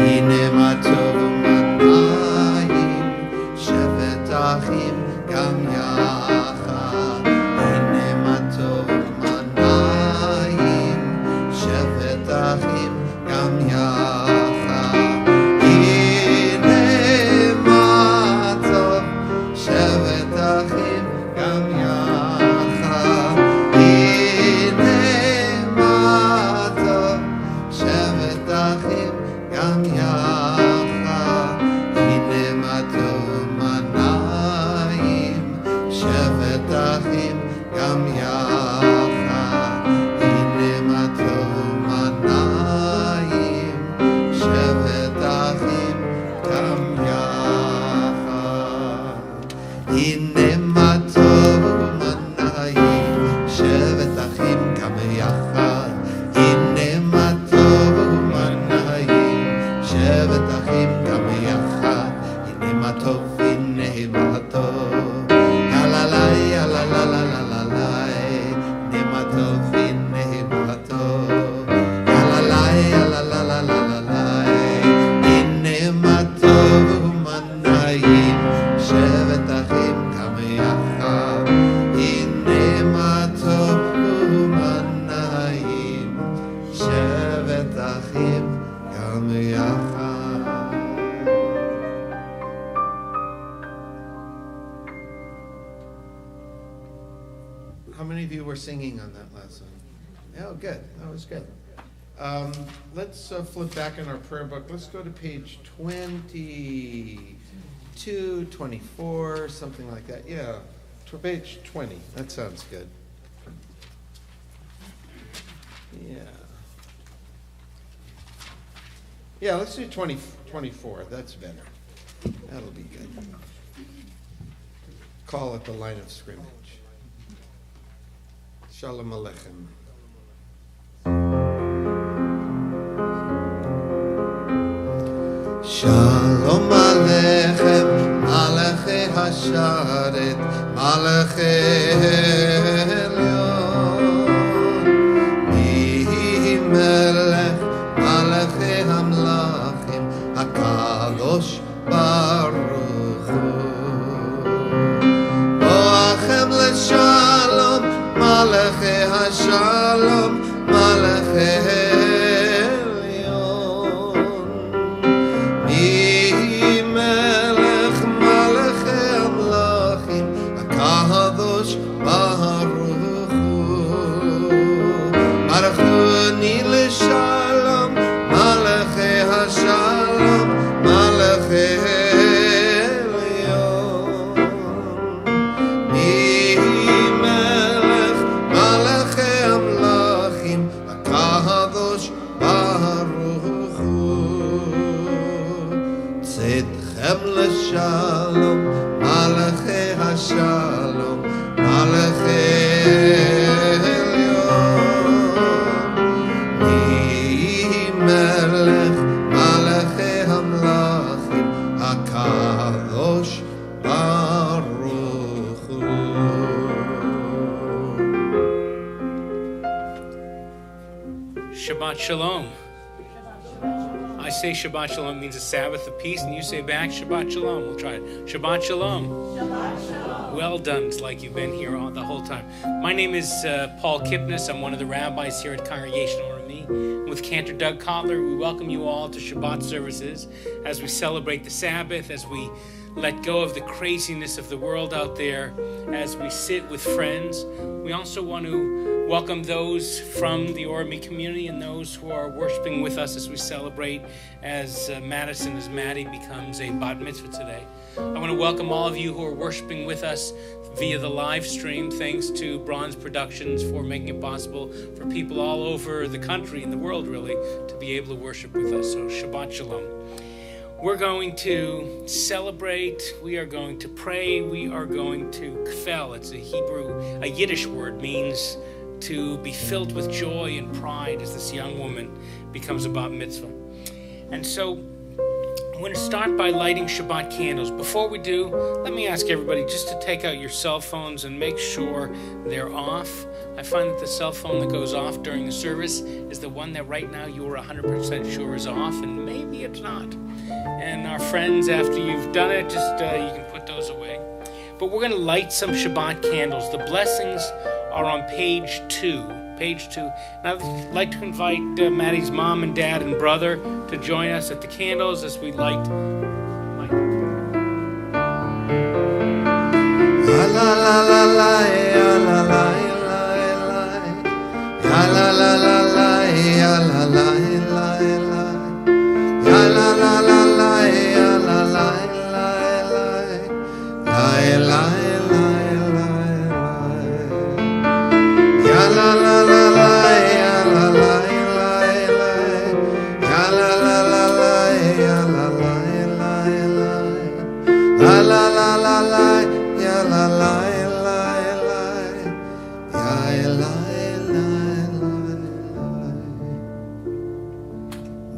הנה מה טוב ומנעים, שבת אחים גם יחד. הנה מה טוב ומנעים, שבת אחים גם יחד. הנה מה טוב, שבת אחים גם יחד. הנה מה טוב, שבת אחים גם יחד. הנה מה טוב ומנעים, שבת אחים גם יחד. הנה מה טוב ומנעים, שבת אחים גם יחד. הנה מה טוב ומנעים, שבת אחים גם יחד. הנה מה טוב ומנעים, שבת אחים גם יחד. הנה מה טוב, הנה מה טוב, יאללה יאללה לה לה לה לה לה. הנה מה טוב, הנה מה טוב, יאללה יאללה לה לה לה לה לה. הנה מה טוב ומנעים, שבת אחים גם יחד. הנה מה טוב ומנעים, שבת אחים גם יחד. How many of you were singing on that last song? Oh, good. That was good. Let's flip back in our prayer book. Let's go to page 22, 24, something like that. Yeah, page 20. That sounds good. Yeah, let's do 24. That's better. That'll be good. Call it the line of scrimmage. Shalom Aleichem. Shalom Aleichem, Malachi Hasharet, Malachi Elyon. Mihi Melech, Malachi Hamlachim, HaKadosh Baruch Hu. Boachem L'Shalom, Malachi Hashalom, Malachi Elyon. Mihi Melech, Malachi Hamlachim, HaKadosh Baruch Hu. Baruchuni L'Shalom, Malachi Hashalom, Malachi Elyon. Mihi Melech, Malachi Hamlachim, HaKadosh Baruch Hu. Tzedchem L'Shalom, Malachi Hashalom, Malachi Elyon. Mihi Melech, Malachi Hamlachim, HaKadosh Baruch Hu. Shabbat Shalom. I say Shabbat Shalom means a Sabbath of peace, and you say back Shabbat Shalom. We'll try it. Shabbat Shalom. Shabbat Shalom. Well done. It's like you've been here all the whole time. My name is Paul Kipnis. I'm one of the rabbis here at Congregational Ormi. With Cantor Doug Kotler, we welcome you all to Shabbat services as we celebrate the Sabbath, as we let go of the craziness of the world out there, as we sit with friends. We also want to welcome those from the Ormi community and those who are worshiping with us as we celebrate as Madison, as Maddie, becomes a bat mitzvah today. I want to welcome all of you who are worshiping with us via the live stream. Thanks to Bronze Productions for making it possible for people all over the country and the world, really, to be able to worship with us. So Shabbat Shalom. We're going to celebrate, we are going to pray, we are going to kfel. It's a Yiddish word, means to be filled with joy and pride as this young woman becomes a bat mitzvah. And so I'm going to start by lighting Shabbat candles. Before we do, let me ask everybody just to take out your cell phones and make sure they're off. I find that the cell phone that goes off during the service is the one that right now you are 100% sure is off, and maybe it's not. And our friends, after you've done it, just you can put those away. But we're going to light some Shabbat candles. The blessings are on page 2. Page 2. And I'd like to invite Maddie's mom and dad and brother to join us at the candles as we light. La la la la la la la la la la la la la la la la la la la la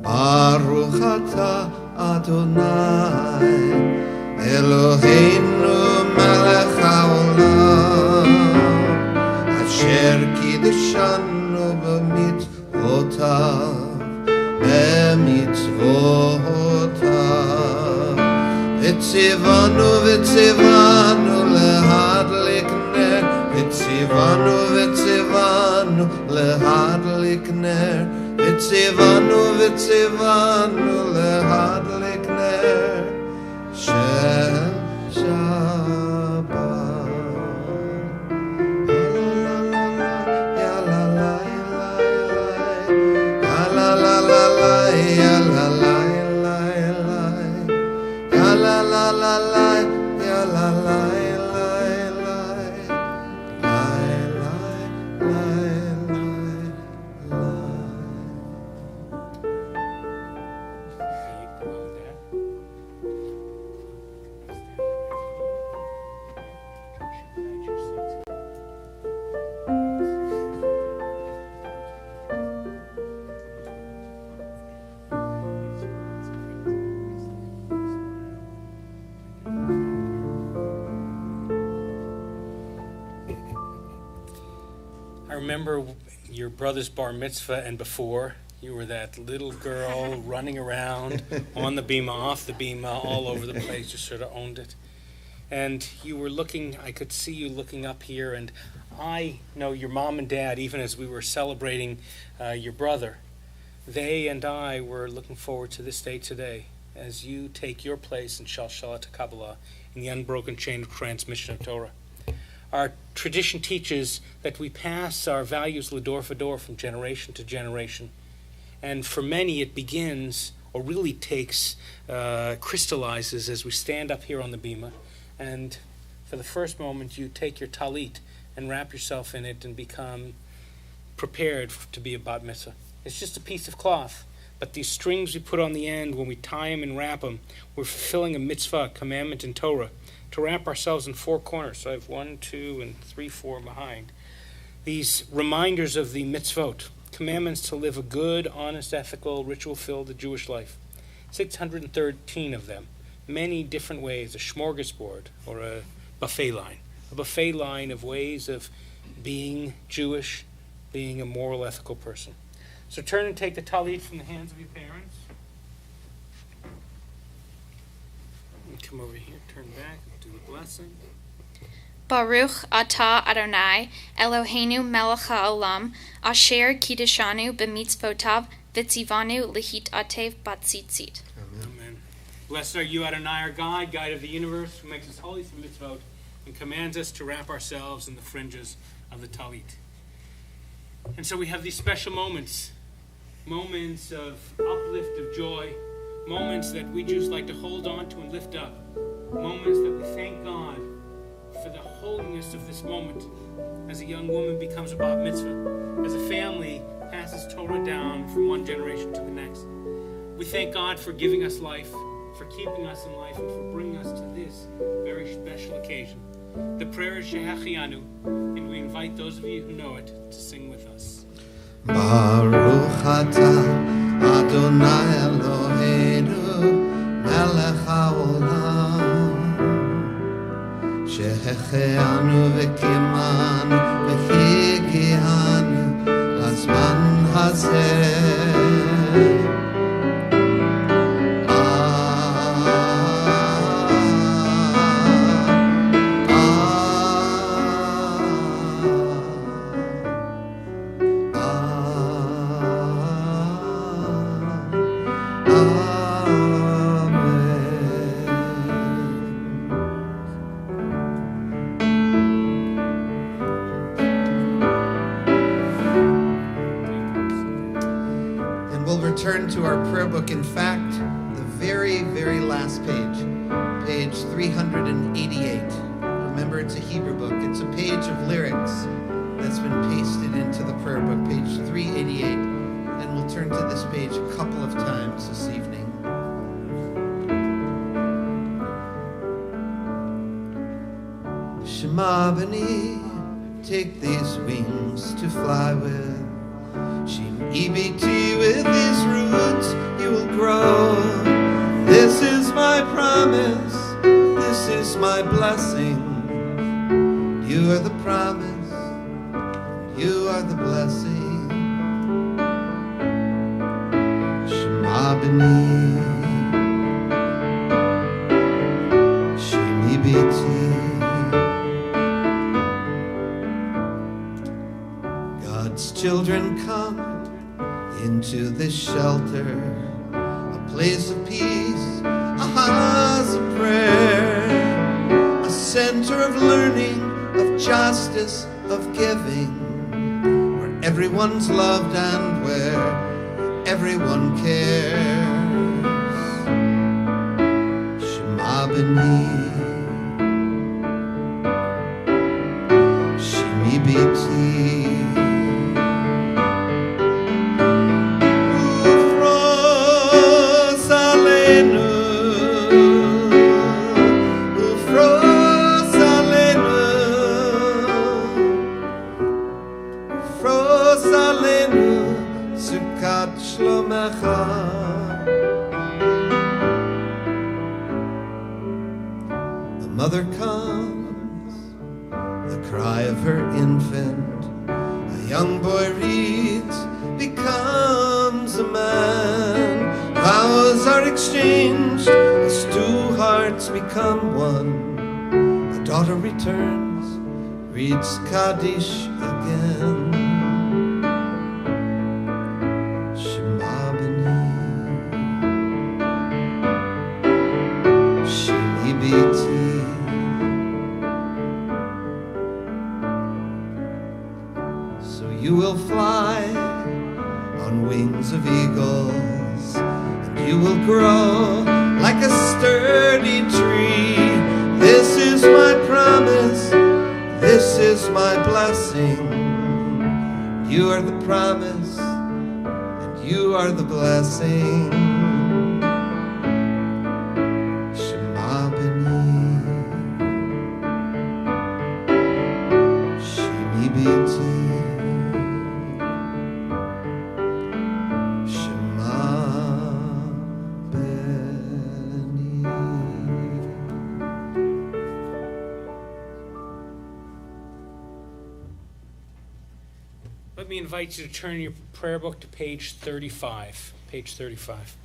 Baruch atah Adonai Eloheinu melech haolam asher kiddushanu b'mitzvotav v'tzivanu lehadlik ner v'tzivanu lehadlik ner v'tzivanu lehadlik ner shel Shabbat. Ya la la ya la la la ya la la ya la la la ya la la I remember your brother's bar mitzvah and before. You were that little girl running around on the bima, off the bima, all over the place. You sort of owned it. And you were looking, I could see you looking up here, and I know your mom and dad, even as we were celebrating your brother, they and I were looking forward to this day today as you take your place in Shalshalat Kabbalah in the unbroken chain of transmission of Torah. Our tradition teaches that we pass our values l'dor v'dor from generation to generation. And for many it begins, or really takes, crystallizes as we stand up here on the bima. And for the first moment you take your talit and wrap yourself in it and become prepared to be a bat mitzvah. It's just a piece of cloth. But these strings we put on the end, when we tie them and wrap them, we're fulfilling a mitzvah, a commandment in Torah, to wrap ourselves in four corners. So I have 1, 2, and 3, 4 behind. These reminders of the mitzvot, commandments to live a good, honest, ethical, ritual-filled Jewish life. 613 of them. Many different ways, a smorgasbord or a buffet line. A buffet line of ways of being Jewish, being a moral, ethical person. So turn and take the talit from the hands of your parents. And come over here, turn back, do the blessing. Baruch atah Adonai Eloheinu melech haolam asher kiddushanu b'mitzvotav v'tzivanu lehitatev batzitzit. Amen. Blessed are you, Adonai, our God, guide of the universe, who makes us holy through mitzvot and commands us to wrap ourselves in the fringes of the talit. And so we have these special moments of uplift, of joy, moments that we just like to hold on to and lift up, moments that we thank God for the holiness of this moment as a young woman becomes a bat mitzvah, as a family passes Torah down from one generation to the next. We thank God for giving us life, for keeping us in life, and for bringing us to this very special occasion. The prayer is Shehachianu, and we invite those of you who know it to sing with us. Baruch atah Adonai Eloheinu שהחיינו וקיימנו והגיענו לזמן הזה. Turn to our prayer book. In fact, the very, very last page, page 388. Remember, it's a Hebrew book. It's a page of lyrics that's been pasted into the prayer book, page 388. And we'll turn to this page a couple of times this evening. Shema B'ni, take these wings to fly with. Shem EBT, with these roots you will grow. This is my promise, this is my blessing. You are the promise, you are the blessing. Shema B'ni, Shem EBT. God's children come into this shelter, a place of peace, a house of prayer, a center of learning, of justice, of giving, where everyone's loved and where everyone cares. Shema B'ni, Shem EBT. The mother comes, the cry of her infant, a young boy reads, becomes a man. Vows are exchanged as two hearts become one. A daughter returns, reads Kaddish again. So you will fly on wings of eagles, and you will grow like a sturdy tree. This is my promise, this is my blessing. You are the promise, and you are the blessing. Let me invite you to turn your prayer book to page 35. Page 35.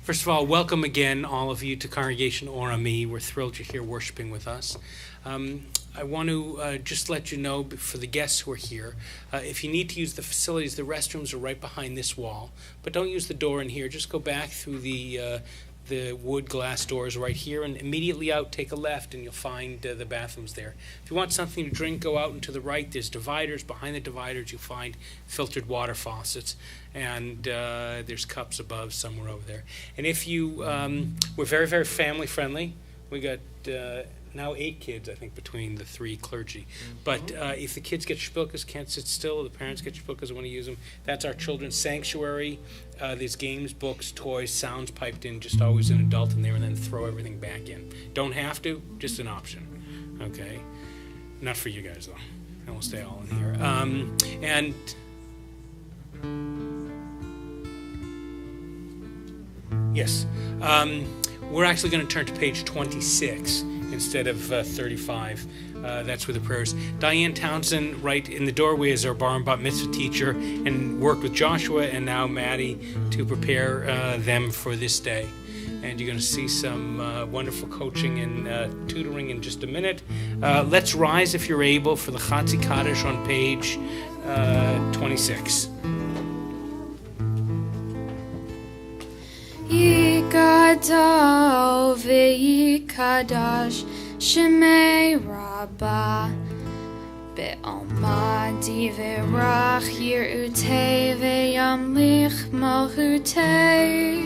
First of all, welcome again, all of you, to Congregation Or Ami. We're thrilled you're here worshiping with us. I want to just let you know, for the guests who are here, if you need to use the facilities, the restrooms are right behind this wall. But don't use the door in here. Just go back through the wood glass doors right here, and immediately out, take a left, and you'll find the bathrooms there. If you want something to drink, go out and to the right. There's dividers. Behind the dividers, you'll find filtered water faucets, and there's cups above somewhere over there. And if you, we're very, very family friendly. We got now 8 kids, I think, between the 3 clergy. But if the kids get shpilkas, can't sit still, the parents get shpilkas and want to use them, that's our children's sanctuary. There's games, books, toys, sounds piped in, just always an adult in there, and then throw everything back in. Don't have to, just an option. Okay? Not for you guys, though. And we'll stay all in here. And yes, we're actually going to turn to page 26 instead of 35. That's where the prayers. Diane Townsend, right in the doorway, is our bar and bat mitzvah teacher and worked with Joshua and now Maddie to prepare them for this day. And you're going to see some wonderful coaching and tutoring in just a minute. Let's rise, if you're able, for the Chatzi Kaddish on page 26. Yikadal v'yikadash shemei Rabbah be'alma divrach yirutei ve'yamlich malchutei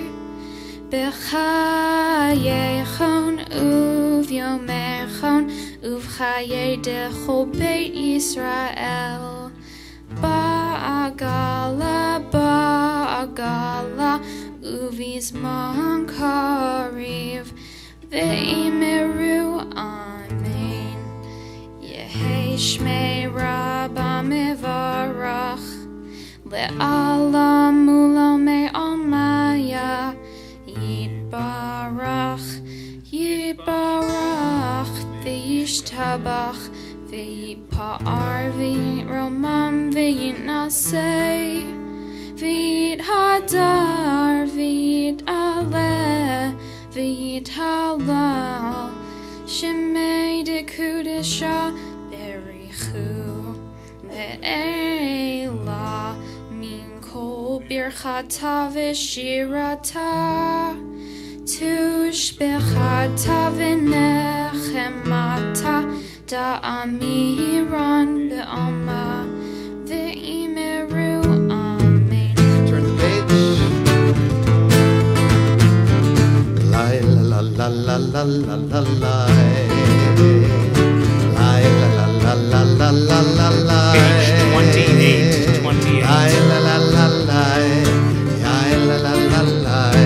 b'chayechon uvyomechon uvchayei dechol beit Yisrael ba'agala uvizman kariv ve'imeru amen Yehei shmei Rabbah mevarach le'alam ulomei almaya Yitbarach ve'yishtabach ve'yipa'ar ve'yiromam ve'yinasei ve'yithadar ve'yit'aleh ve'yithalal shemei dekudesha berichu ve'ela min kol birchata v'shirata tushbechata v'nechemata da'amiran be'alma ve'imeru amen. Turn the page. Lai la la la la la la la lai. Lai la la la la la la la lai. Page 28. Lai la la la lai. Lai la la la lai.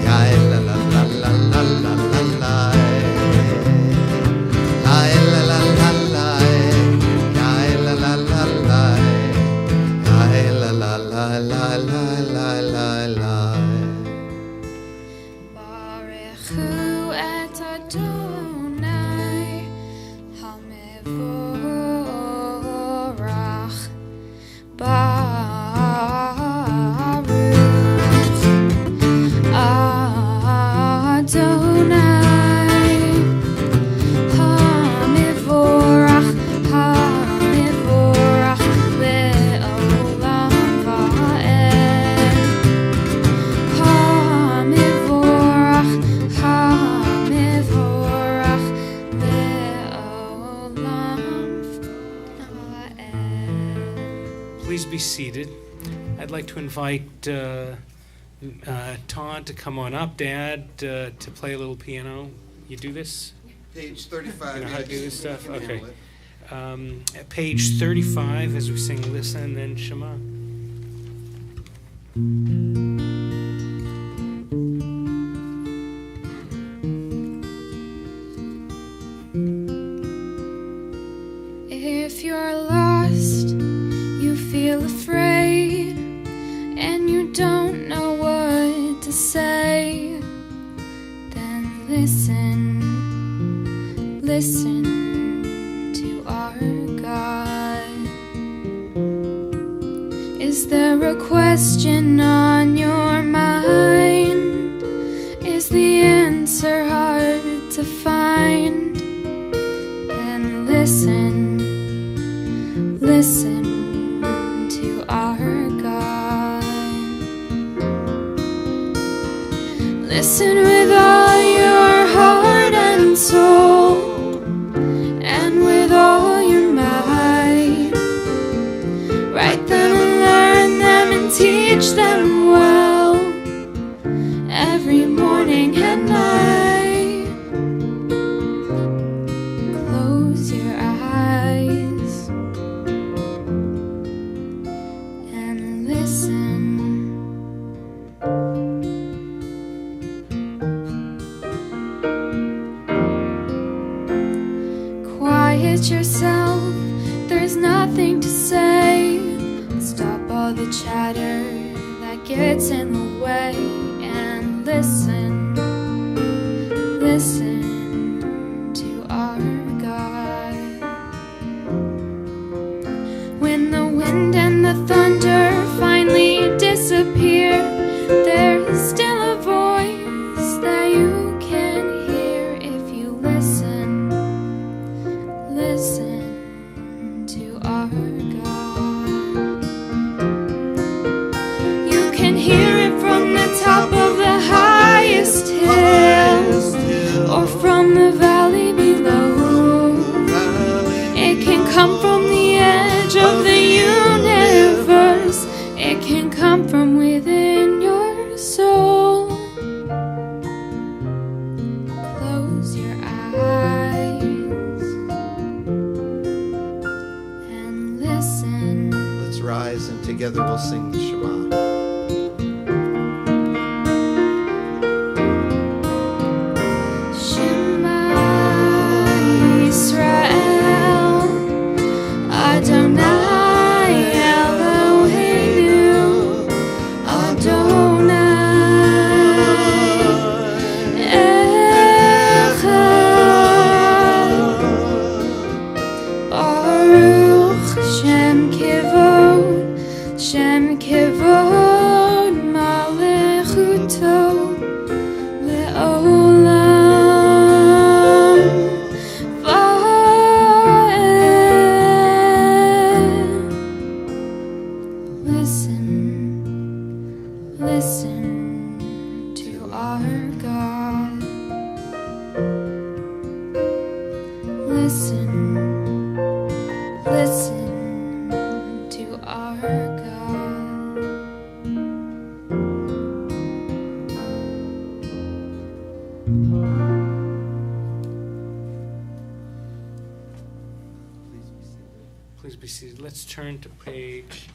Lai la la la la la la la lai. Lai la la la lai. Lai la la la lai. Lai la la la la la la la la. Barechu et Adonai hamevorach Baruch Adonai hamevorach le'olam va'ed hamevorach le'olam va'ed. Please be seated. I'd like to invite Todd to come on up. Dad, to play a little piano. You do this? Page 35. You know how to do this stuff? You can Okay. handle it. At page 35, as we sing Listen, then Shema. If you're lost, you feel afraid, and you don't know what to say, then listen to our God. Is there a question on your mind? Is the answer hard to find? Then listen to our God. Listen with all your heart and soul, and with all your might. Write them and learn them and teach them well, every morning and night. Close your eyes and listen. Quiet yourself, there's nothing to say. Stop all the chatter that gets in the way and listen to our God. together we'll sing the Shema. Please be seated. Let's turn to page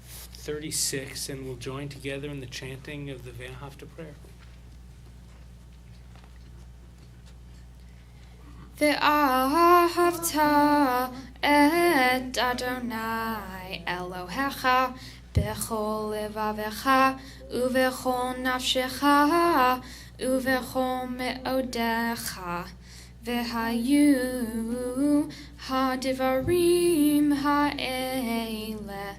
36 and we'll join together in the chanting of the Ve'ahavta prayer. Ve'ahavta et Adonai Elohecha bechol levavecha uvechol nafshecha uvechol me'odecha Vehayu hadivarim ha'ele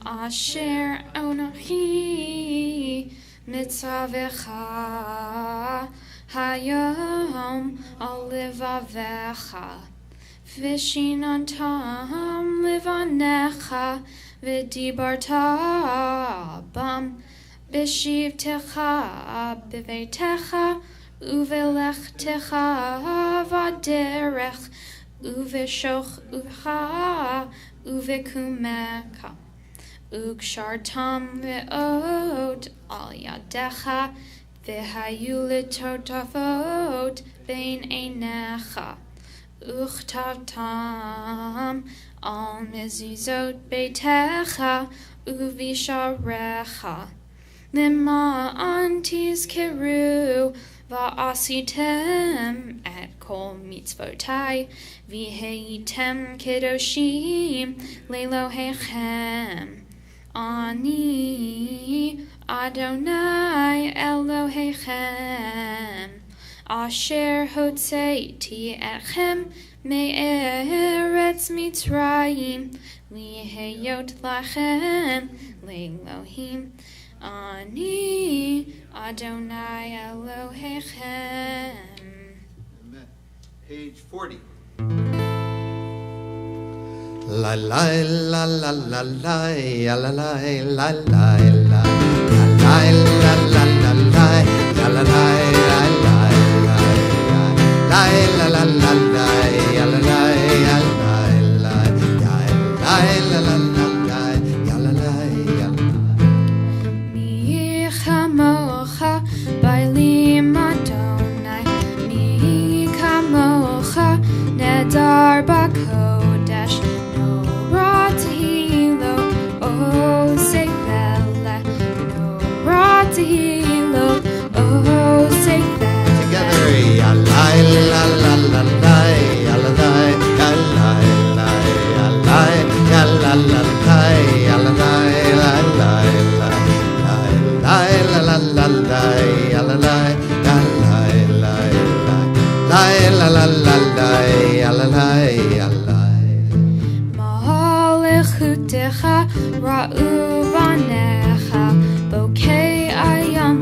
asher onachi mitzavecha hayom alivavecha vishinantam livanecha vidibarta bam bishivtecha bivetecha Uvelechtecha vaderech uveshoch ucha uvekumecha ukshartam ve'ot al yadecha vehayu litotavot bein einecha uchtavtam al mezuzot beitecha uvisharecha lima antis keru Va'asitem et kol mitzvotai v'heitem kedoshim lelohechem Ani Adonai Elohechem Asher hotzeiti etchem me'eretz Mitzrayim liheyot lachem le'elohim Ani Adonai Elohechem. Amen. Page 40. La la la la la la la la la la la la la la la la la Darbakodesh no ratihilo oh seivele no ratihilo oh seivele together ya la la la la la ya la la ya la la ya la ya la la ya la la la la la la la la ya la la ya la la la la la Mahalechutecha ra'u vanecha bokei ayam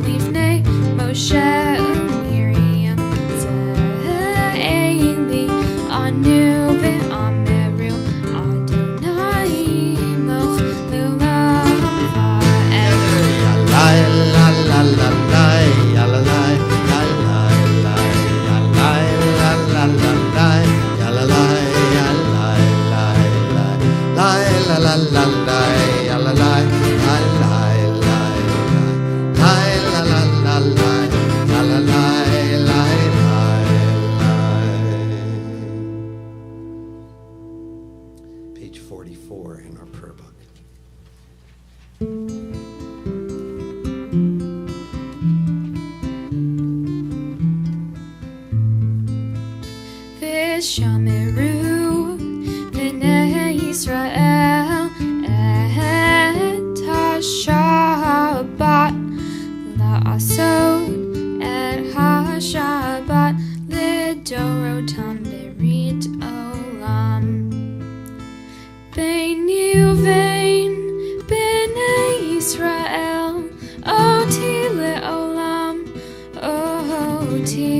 oti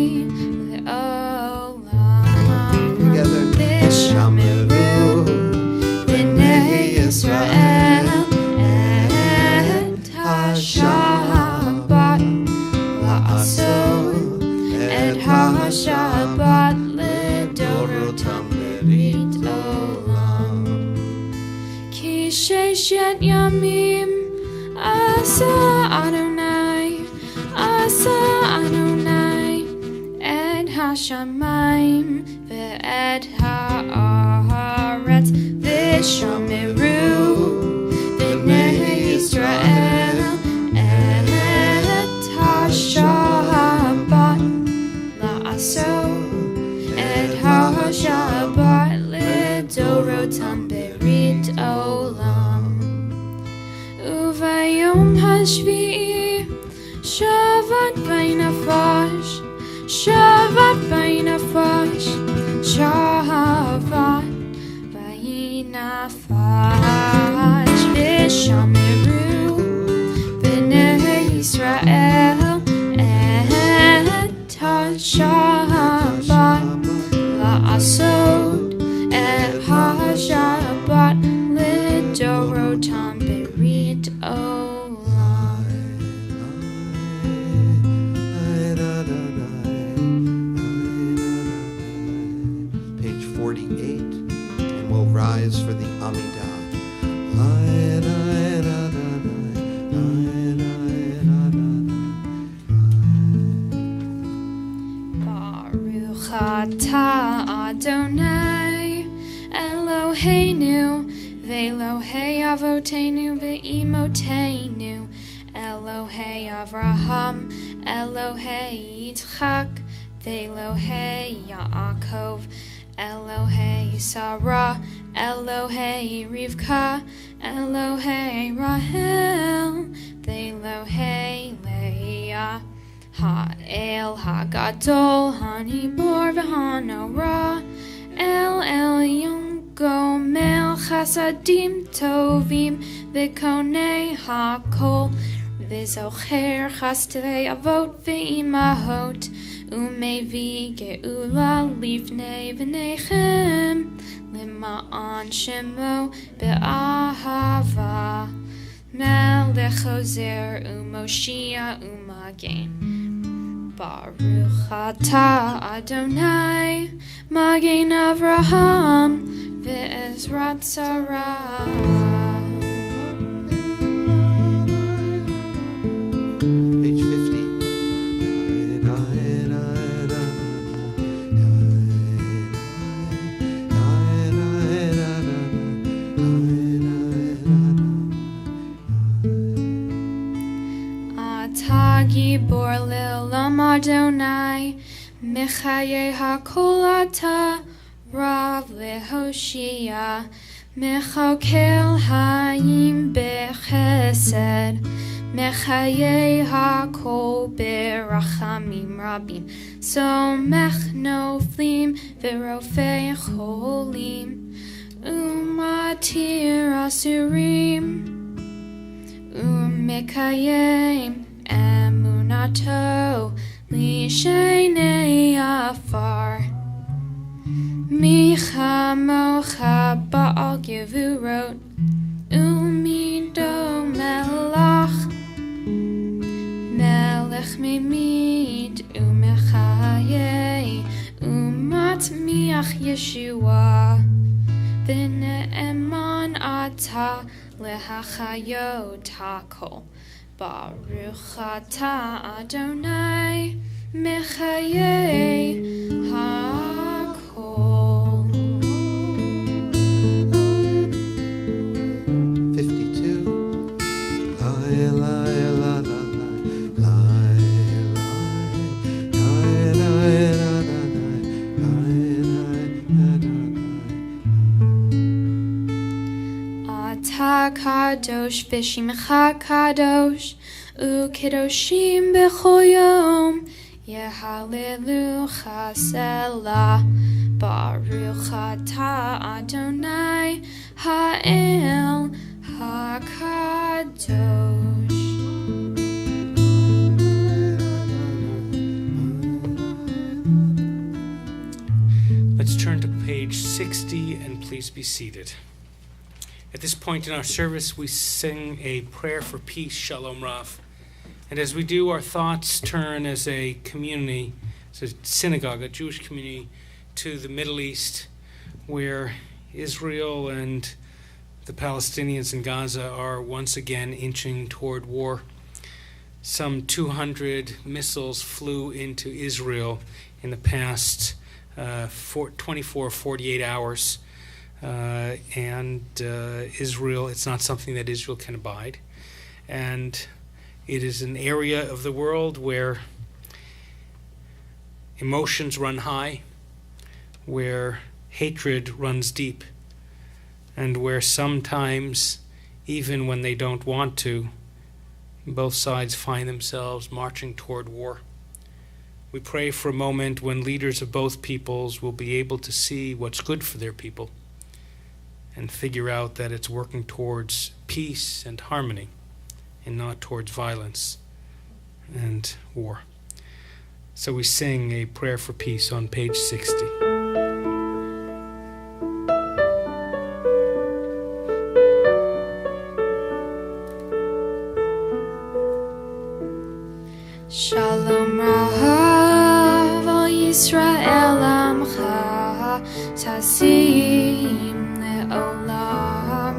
le'olam. Together. V'shameru b'nei Yisrael et ha-Shabbat la'asot et ha-Shabbat לדורותם ברית עולם. כי ששת ימים עשה אדוני את השמיים ואת הארץ ושמרו בני ישראל את השבת לעשות את השבת לדורותם ברית עולם. וביום השביעי שבת וינפש, שבת וינפש, שבת וינפש. ושמרו בני ישראל את השבת לעשות את השבת לדורותם ברית עולם. Page 48, and we'll rise for the Amidah. Baruch atah Adonai Eloheinu ve'Elohei Avotenu ve'Imotenu Elohei Avraham Elohei Yitzchak ve'Elohei Yaakov Elohei Sarah Elohei Rivka Elohei Rahel ve'Elohei Leah Ha'el Ha'gadol Ha'nibor v'Ha'norah El Elyon Gomel Chasadim Tovim V'Konei HaKol V'Zocher Chastei Avot V'Imahot Umevi Geula Livnei V'Nechem Lima'an Shemo Be'ahava Melech Hozer Umoshia Umagen Baruch atah Adonai Magen Avraham ve'Ezrat Sarah. Page 50. Atah gibor le'olam Adonai Mechaye hakol atah Rav lehoshia Mechokel hayim bechesed Mechaye hakol berachamim rabim Somech noflim v'rofei cholim Umatir asurim Umekayem emunato Lishenei afar Micha mocha ba'al gevurot Umido melach Melech mimid Umechaye Umatmiach Yeshua V'ne'eman ata Lehachayot hakol Baruch atah Adonai Mechaye hakol. 52. Atah kadosh v'shimcha kadosh u'kedoshim b'chol yom yehalelucha selah. Baruch atah Adonai ha'el ha'kadosh. page 60, and please be seated. At this point in our service, we sing a prayer for peace, Shalom Rav. And as we do, our thoughts turn as a community, as a synagogue, a Jewish community, to the Middle East, where Israel and the Palestinians in Gaza are once again inching toward war. Some 200 missiles flew into Israel in the past 48 hours. And Israel, it's not something that Israel can abide. And it is an area of the world where emotions run high, where hatred runs deep, and where sometimes, even when they don't want to, both sides find themselves marching toward war. We pray for a moment when leaders of both peoples will be able to see what's good for their people and figure out that it's working towards peace and harmony and not towards violence and war. So we sing a prayer for peace on page 60. Shalom Rav al Yisrael Amcha Tasim Le'olam.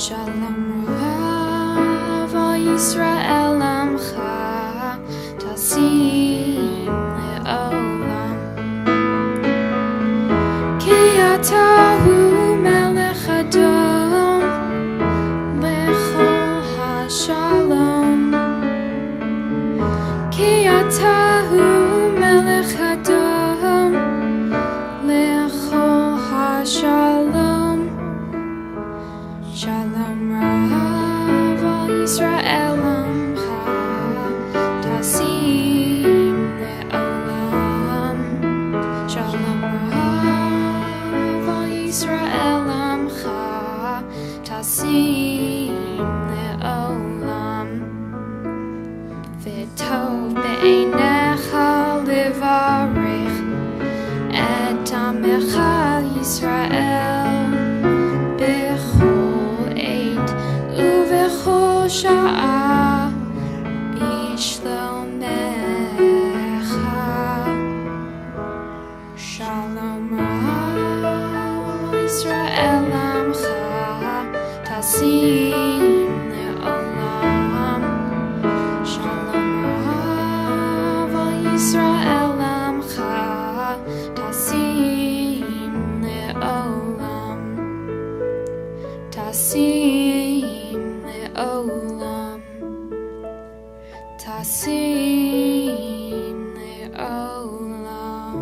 Shalom Rav al Yisrael Amcha Tasim Le'olam. Ki atahu melech Adom Lechol HaShalom. Ki atahu melech Adom lechol hashalom. Shalom Rav al Yisrael Amcha Tasim Le'olam. Shalom Rav al Yisrael Amcha Tasim Le'olam. V'tov be'einecha levarich et amecha Yisrael bechol eit uvechol sha'a bishlomecha. Shalom Rav Yisrael Amcha Tasim Le'olam. Shalom Rav al Yisrael Amcha Tasim Le'olam. Tasim Le'olam. Tasim Le'olam.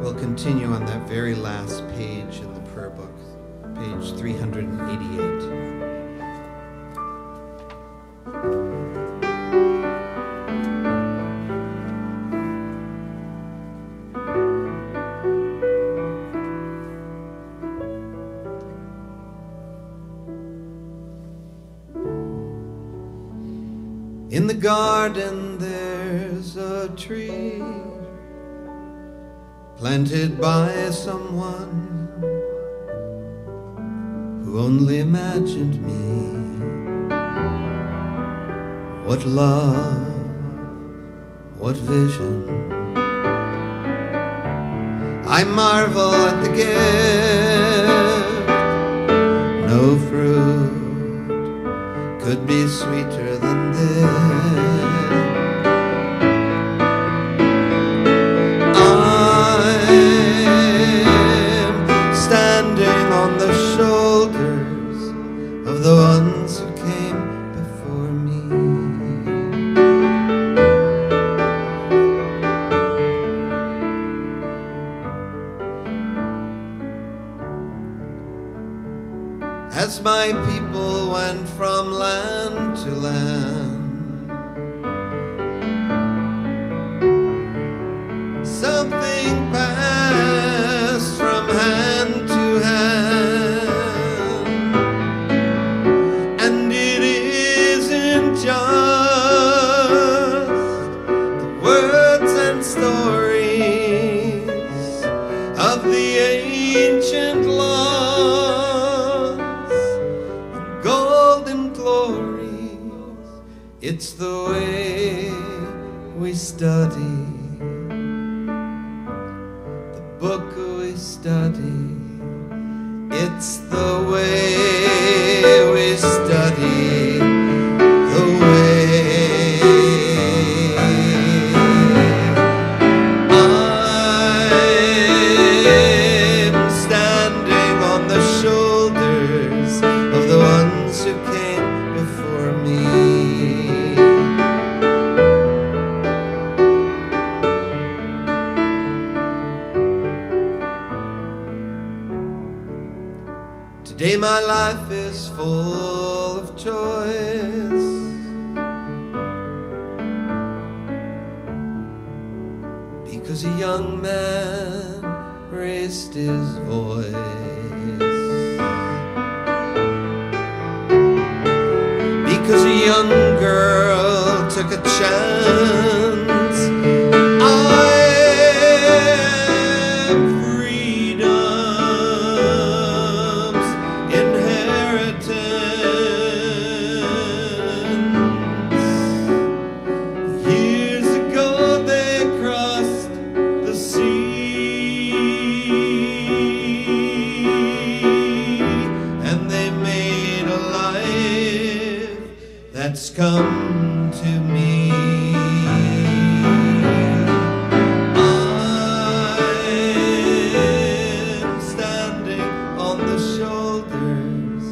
We'll continue on that very last page in the prayer book, page 388. In the garden there's a tree planted by someone who only imagined me. What love, what vision. I marvel at the gift. No fruit could be sweeter than this. The ones who came before me. As my people went from land to land, something passed from hand stories of the ancient laws, golden glories. It's the way we study, the book we study. It's the way we study, the way. I'm standing on the shoulders of the ones who came before me. Today my life is full of choice, because a young man raised his voice, because a young girl took a chance. I am freedom's inheritance. Years ago they crossed the sea, and they made a life that's come to me. I'm standing on the shoulders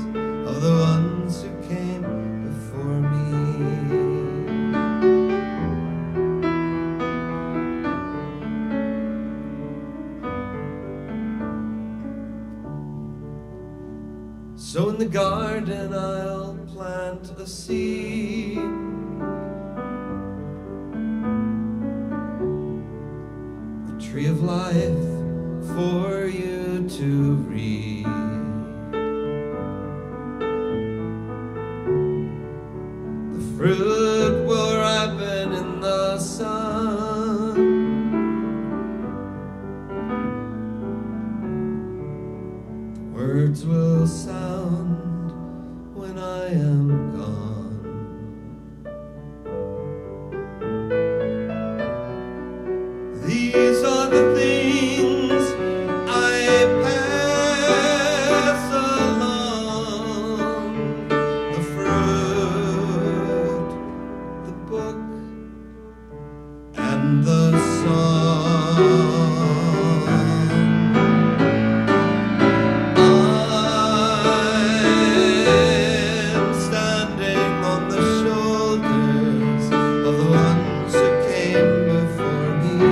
of the ones who came before me. So in the garden I'll plant a seed, the tree of life for you to read. The fruit will ripen in the sun. The words will sound when I am gone. These are the things I pass along, the fruit, the book, and the song. I'm standing on the shoulders of the ones who came before me.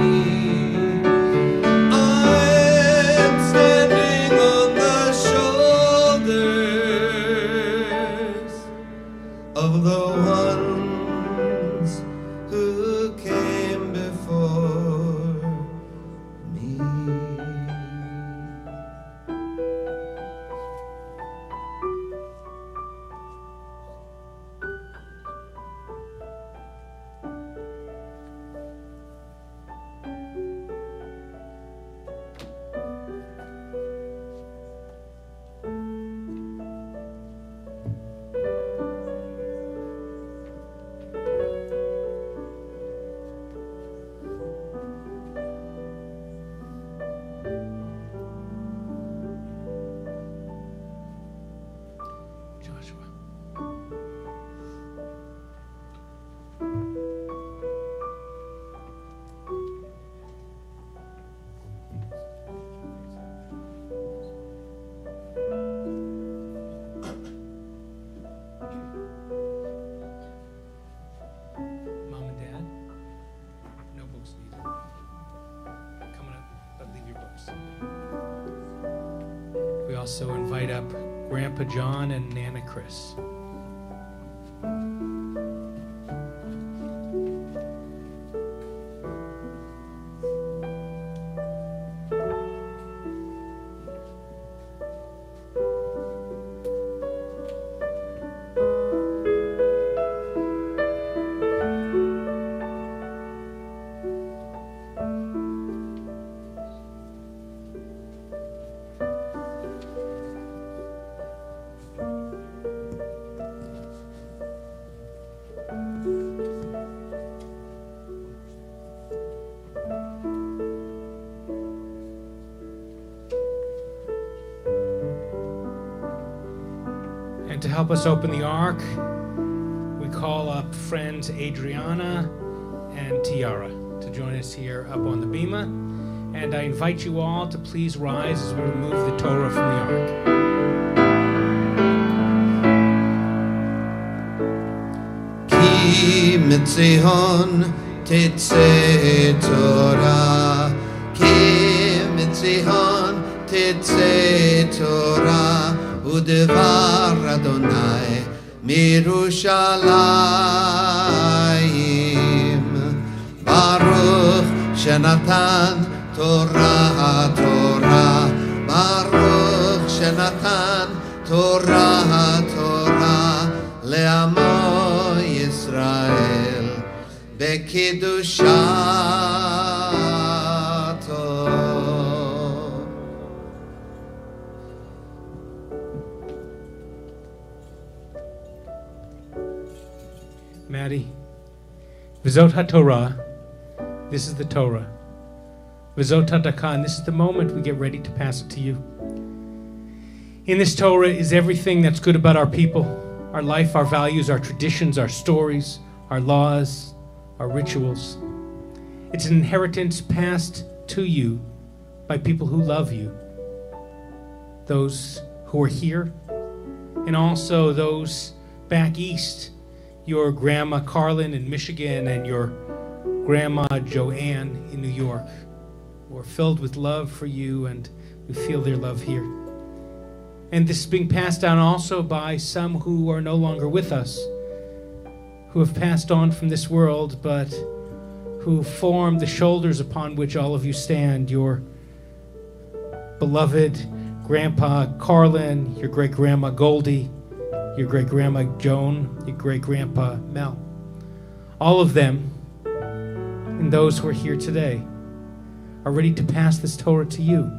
I'm standing on the shoulders of the ones who came before me. Joshua. Mom and Dad, no books needed. Coming up, but leave your books. We also invite up Grandpa John and Nana Chris. help us open the ark, we call up friends Adriana and Tiara to join us here up on the bima. And I invite you all to please rise as we remove the Torah from the ark. Ki mitzion titze Torah, ki mitzion titze Torah, udevar Adonai mirushalayim. Baruch shenatan Torah, Torah, Baruch shenatan Torah, Torah, le'amo Yisrael bekidushato. Maddie, V'zot HaTorah, this is the Torah. V'zot HaDakah, this is the moment we get ready to pass it to you. In this Torah is everything that's good about our people, our life, our values, our traditions, our stories, our laws, our rituals. It's an inheritance passed to you by people who love you, those who are here, and also those back east, your grandma Carlon in Michigan and your grandma Joanne in New York. We're filled with love for you, and we feel their love here. And this is being passed down also by some who are no longer with us, who have passed on from this world, but who form the shoulders upon which all of you stand. Your beloved Grandpa Carlon, your great-grandma Goldie, your great-grandma Joan, your great-grandpa Mel. All of them, and those who are here today, are ready to pass this Torah to you.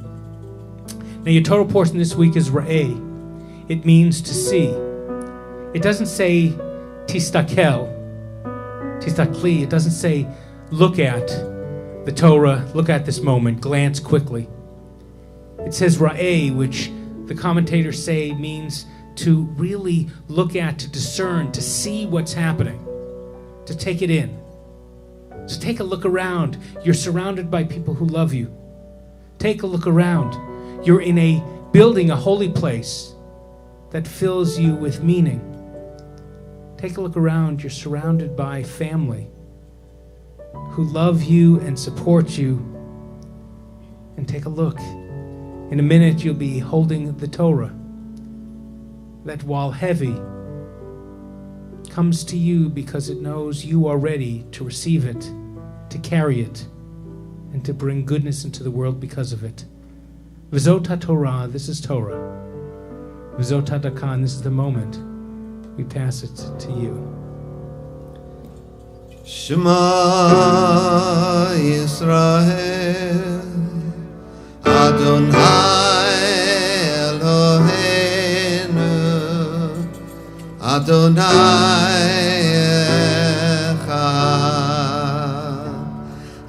Now, your Torah portion this week is Ra'eh. It means to see. It doesn't say tistakel, tistakli. It doesn't say look at the Torah, look at this moment, glance quickly. It says Ra'eh, which the commentators say means to really look at, to discern, to see what's happening, to take it in. So take a look around. You're surrounded by people who love you. Take a look around. You're in a building, a holy place that fills you with meaning. Take a look around. You're surrounded by family who love you and support you. And take a look. In a minute, you'll be holding the Torah that, while heavy, comes to you because it knows you are ready to receive it, to carry it, and to bring goodness into the world because of it. V'zot HaTorah, this is Torah. V'zot HaDakah, this is the moment we pass it to you. Shema Yisrael, Adonai Eloheinu, Adonai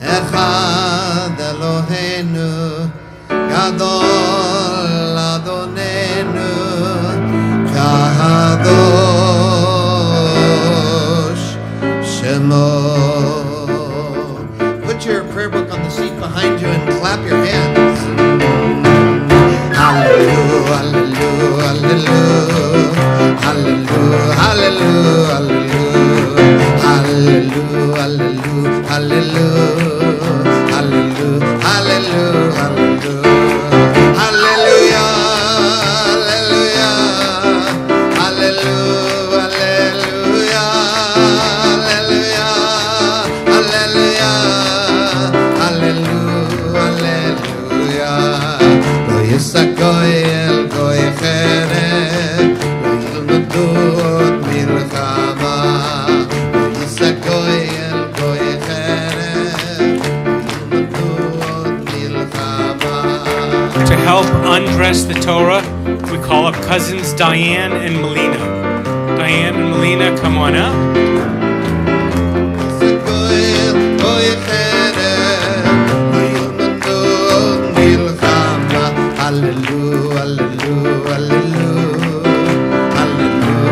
Echad Eloheinu, Gadol Adonenu, Kadosh Shemo. Put your prayer book on the seat behind you and clap your hands. Hallelujah, hallelujah, hallelujah, hallelujah, hallelujah, hallelujah, hallelujah, hallelujah, hallelujah, hallelujah, hallelujah, hallelujah, hallelujah, hallelujah, hallelujah, hallelujah. Lo yisakoy el goy cherem, lo yilmedu od milchama. Lo yisakoy el goy cherem, lo yilmedu od milchama. To help undress the Torah, we call up cousins Diane and Melina. Diane and Melina, come on up. Hallelujah, hallelujah, hallelujah,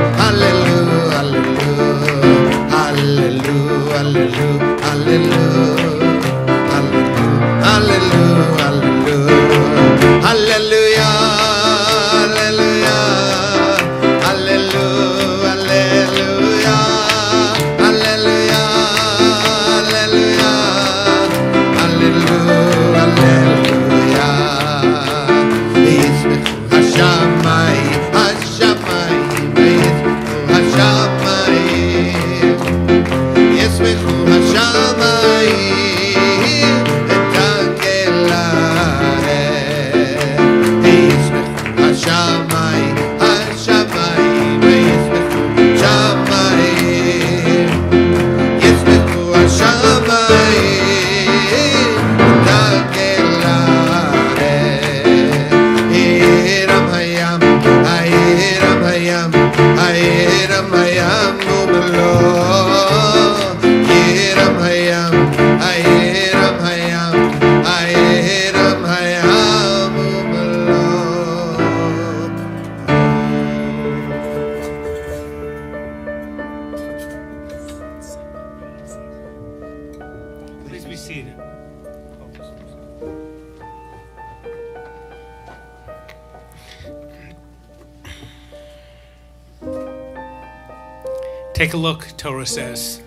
Take a look, Torah says.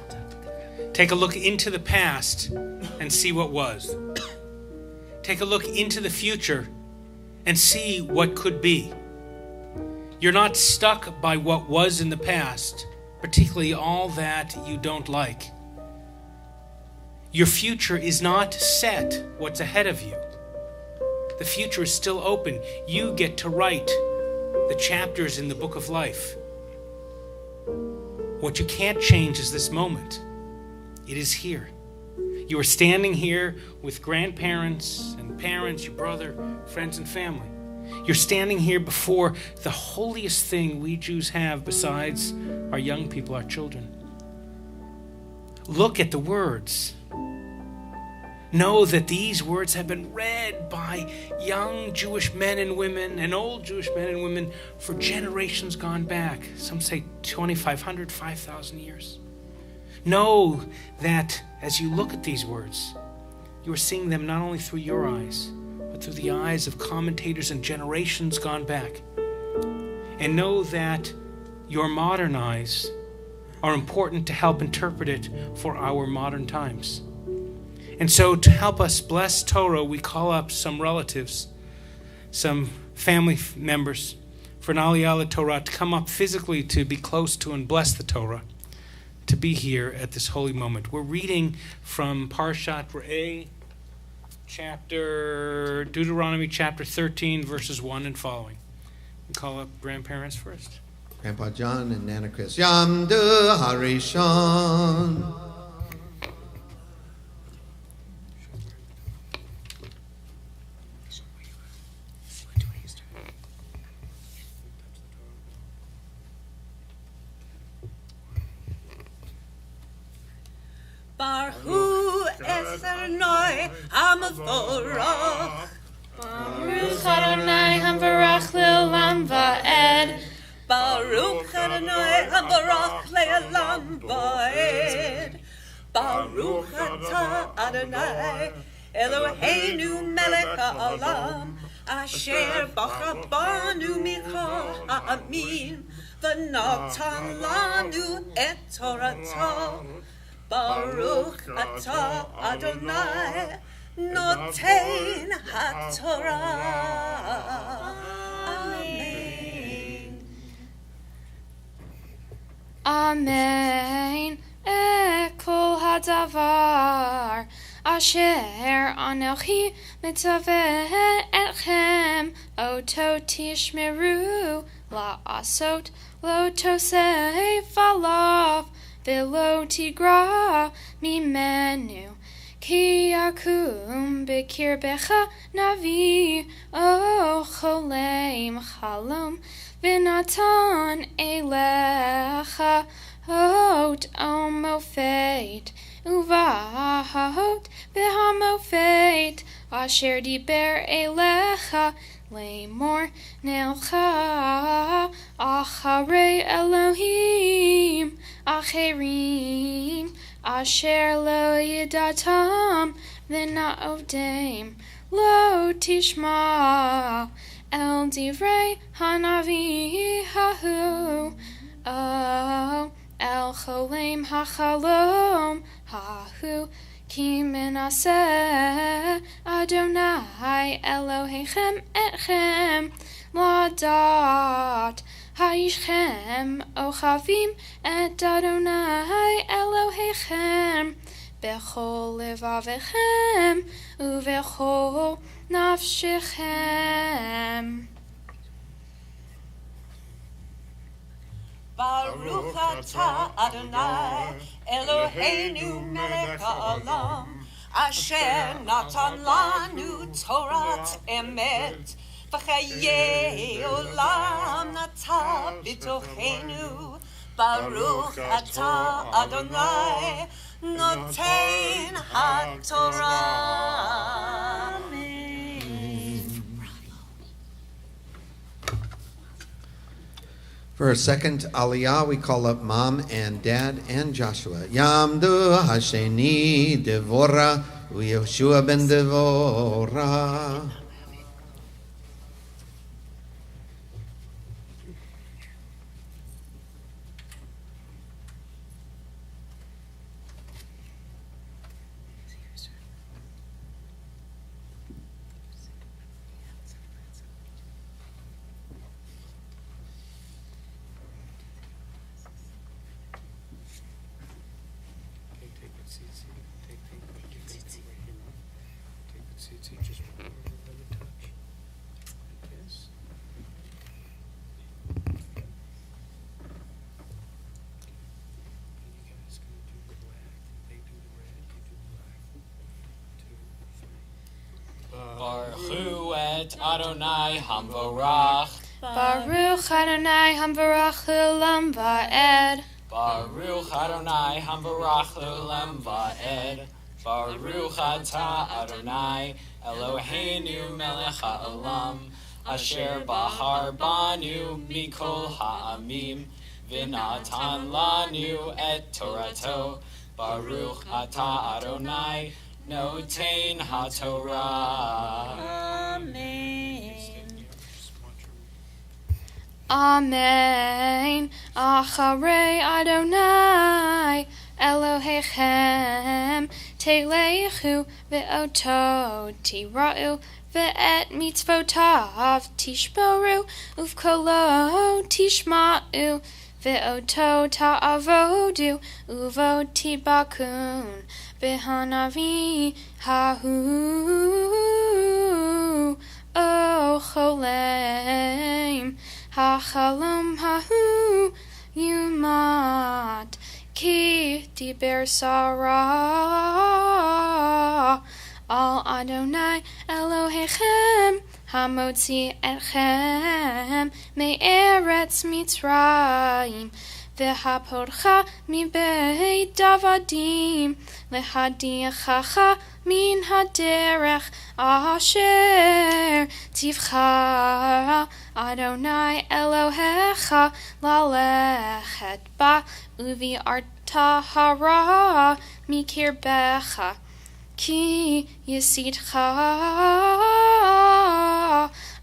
Take a look into the past and see what was. Take a look into the future and see what could be. You're not stuck by what was in the past, particularly all that you don't like. Your future is not set, what's ahead of you. The future is still open. You get to write the chapters in the book of life. What you can't change is this moment. It is here. You are standing here with grandparents and parents, your brother, friends and family. You're standing here before the holiest thing we Jews have besides our young people, our children. Look at the words. Know that these words have been read by young Jewish men and women and old Jewish men and women for generations gone back. Some say 2,500, 5,000 years. Know that as you look at these words, you are seeing them not only through your eyes, but through the eyes of commentators and generations gone back. And know that your modern eyes are important to help interpret it for our modern times. And so to help us bless Torah, we call up some relatives, some family members for an Aliyah Torah to come up physically to be close to and bless the Torah, to be here at this holy moment. We're reading from Parshat Re'eh, Deuteronomy chapter 13, verses 1 and following. We call up grandparents first. Grandpa John and Nana Chris. Yamdu Harishon. Baruch es Adonai HaMavorach. Baruch Adonai HaMavorach Le'olam Va'ed. Baruch Adonai HaMavorach Le'olam Va'ed. Baruch Atah Adonai Eloheinu Melech HaOlam Asher Bachar Banu Michal Ha'amim V'natan Lanu et Torato. Baruch Atah Adonai Noten HaTorah. Amen. Amen. Ekol hadavar asher anochi mitzaveh etchem oto tishmeru la'asot lo tosef alav v'lo tigra mimenu ki yakum b'kirbecha navi o cholem chalom v'natan elecha hot omofet uvahot b'hamofet asher diber elecha lemor nelcha acharei Elohim acherim asher lo yidatam v'na'odem lo tishma el divrei hanavi hahu oh el cholem hachalom hahu Ki menaseh Adonai Elohechem etchem ladat Haishchem ochavim et Adonai Elohechem bechol levavechem uvechol nafshechem. Baruch atah Adonai Eloheinu melech ha'olam asher natan lanu Torat emet v'chayei olam nata b'tochenu. Baruch atah Adonai noten ha'torah. For a second aliyah, we call up Mom and Dad and Joshua. Yamdu Hasheni Devora U'Yoshua ben Devora. Baruch et Adonai Hamvarach. Baruch Adonai Hamvarach L'olam Va'ed. Baruch Adonai Hamvarach L'olam Va'ed. Baruch atah Adonai Eloheinu melech ha'olam asher bahar banu mikol ha'amim v'natan lanu et Torato. Baruch atah Adonai noten ha'torah. Amen. Amen. Acharei Adonai Elohechem Telechu ve'oto tira'u ve'et mitzvotav tishboru uvkolo tishma'u ve'oto ta'avodu uvo tibakun v'hanavi hahu o cholem hachalom hahu yumat Ki diber Sarah al Adonai Elohechem hamotzi etchem me'eretz Mitzrayim v'hapodcha mibeit Davadim lehadiachacha min haderech asher tivcha Adonai Elohecha lalechet ba uvi artahara mikirbecha ki yisidcha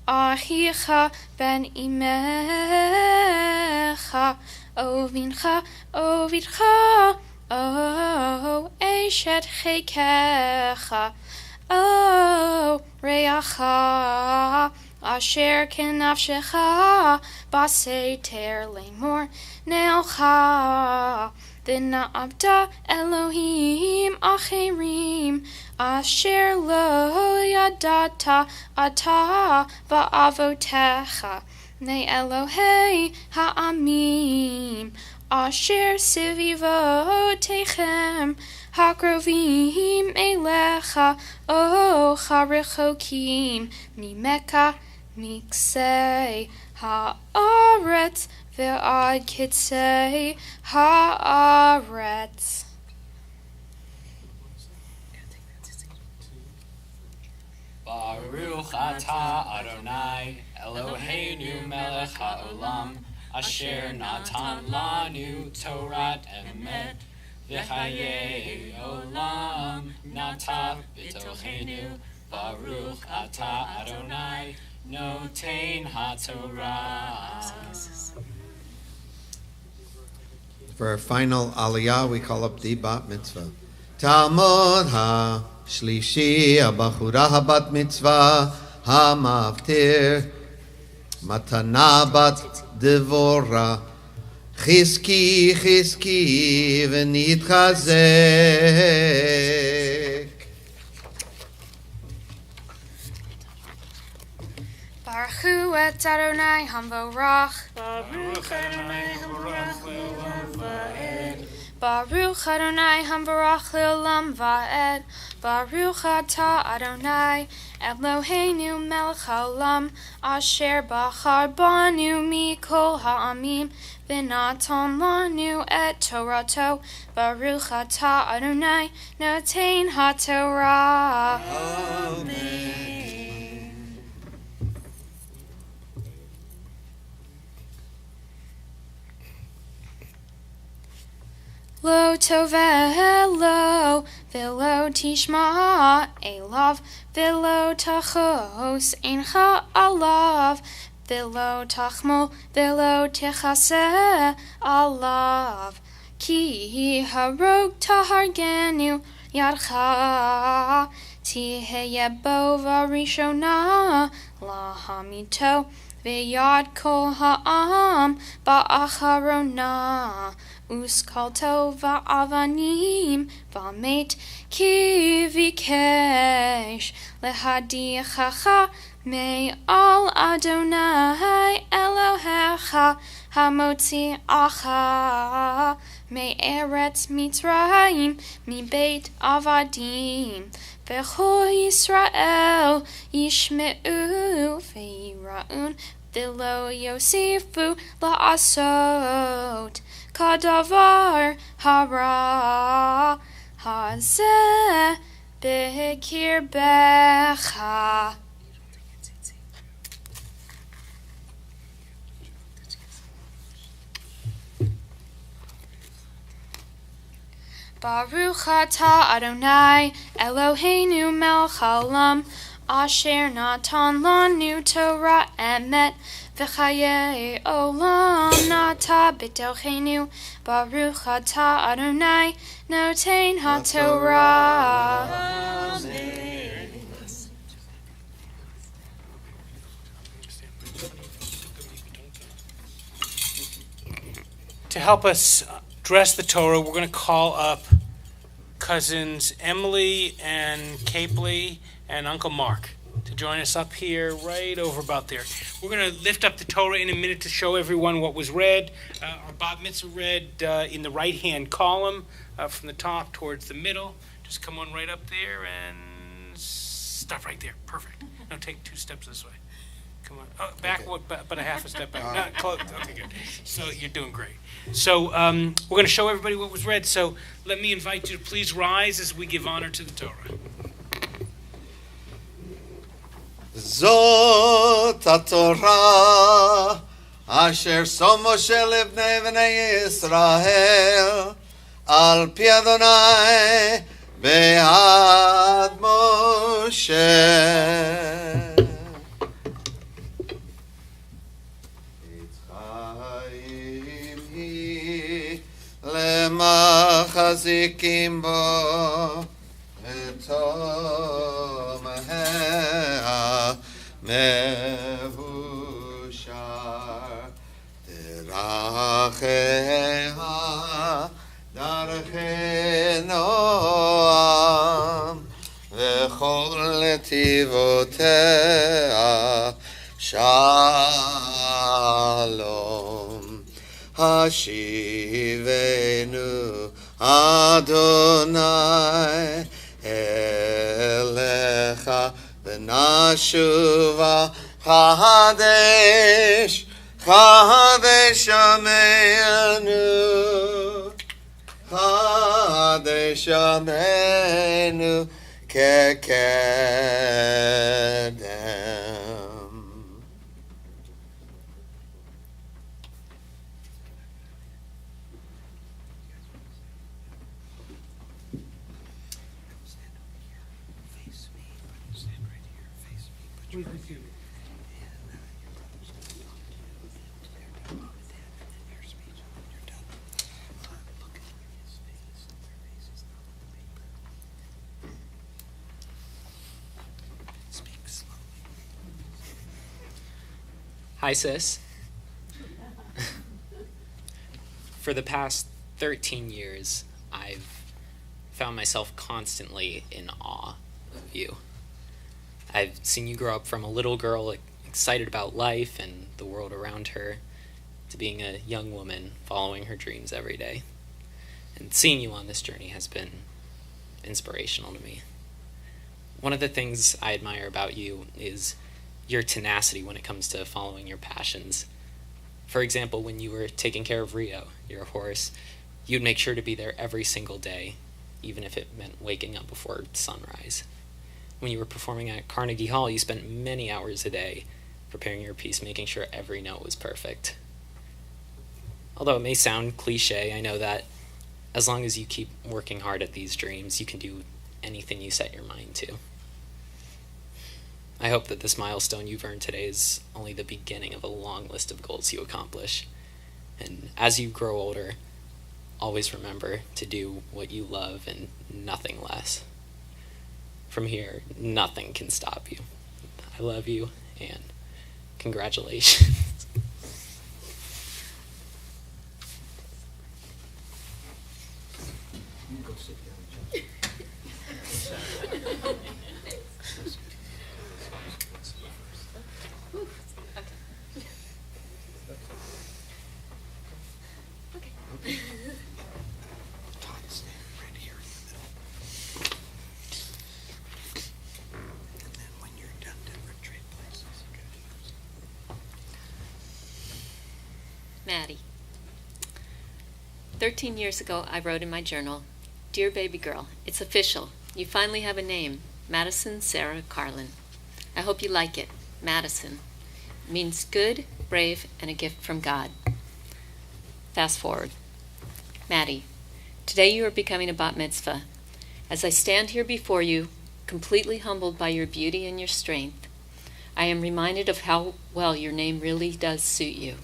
ahicha ben imecha ovincha ovidcha o eshet chekecha o reacha asher kenafshecha baseter lemor neilcha v'na'avta Elohim acherim asher lo yadata ata va'avotecha ne Elohei ha'amim asher sivivotechem hakrovim elecha o charechokim mimeka miksei ha'aretz ve'ad kitzei ha'aretz. Baruch atah Adonai Eloheinu melech ha'olam asher natan lanu Torat emet v'chayei olam nata b'tochenu. Baruch atah Adonai noten ha'torah. For our final aliyah, we call up the bat mitzvah. תעמוד השלישי, הבחורה הבת מצווה, המפטיר, מתנה בת דבורה, חזקי חזקי ונתחזק. Baruch et Adonai Hamvorach. Baruch Adonai Hamvorach Le'olam Va'ed. Baruch Adonai Hamvorach Le'olam Va'ed. Baruch Atah Adonai Eloheinu Melech Haolam Asher Bachar Banu Mikol Ha'amim V'natan Lanu Et Torato. Baruch Atah Adonai Notein HaTorah. Amen. Lo tovelo, velo tishma elav, velo tachos eincha alav, velo tachmo, velo techase alav, ki harog tahargenu yadcha, tiheyebo varishona lahamito, v'yad kol ha'am ba'acharona. Uskalto va'avanim va'met ki vikesh lehadichacha me'al Adonai Elohecha hamotzi acha me'eretz Mitzrayim mi'beit avadim v'chol Yisrael yishme'u ve'yiraun v'lo yosifu la'asot Kadavar hara hazeh b'kirbecha. Baruch atah Adonai Eloheinu melech haolam asher natan lanu Torah emet v'chayei olam nata b'tochenu. Baruch atah Adonai notein haTorah. Amen. To help us dress the Torah, we're going to call up cousins Emily and Capely and Uncle Mark to join us up here, right over about there. We're going to lift up the Torah in a minute to show everyone what was read. Our Bat Mitzvah read in the right-hand column from the top towards the middle. Just come on right up there and stop right there. Perfect. Now take 2 steps this way. Come on. Oh, backward, but a half a step back. No, close. Okay, good. So you're doing great. So we're going to show everybody what was read. So let me invite you to please rise as we give honor to the Torah. זאת התורה אשר שם משה לבני בני ישראל על פי אדוני ביד משה. חיים היא למחזיקים בו ותומיה מבושר דרכיה דרכי נועם וכל נתיבותיה שלום. השיבנו אדוני אליך ונשובה חדש חדש ימינו חדש ימינו כקדם. Hi, sis. For the past 13 years, I've found myself constantly in awe of you. I've seen you grow up from a little girl excited about life and the world around her to being a young woman following her dreams every day. And seeing you on this journey has been inspirational to me. One of the things I admire about you is your tenacity when it comes to following your passions. For example, when you were taking care of Rio, your horse, you'd make sure to be there every single day, even if it meant waking up before sunrise. When you were performing at Carnegie Hall, you spent many hours a day preparing your piece, making sure every note was perfect. Although it may sound cliche, I know that as long as you keep working hard at these dreams, you can do anything you set your mind to. I hope that this milestone you've earned today is only the beginning of a long list of goals you accomplish. And as you grow older, always remember to do what you love and nothing less. From here, nothing can stop you. I love you, and congratulations. Go sit down, Todd's right here in the middle. And then when you're done, different trade places. Maddie. 13 years ago, I wrote in my journal, "Dear baby girl, it's official. You finally have a name. Madison Sarah Carlon. I hope you like it. Madison. It means good, brave, and a gift from God." Fast forward. Maddie, today you are becoming a bat mitzvah. As I stand here before you, completely humbled by your beauty and your strength, I am reminded of how well your name really does suit you.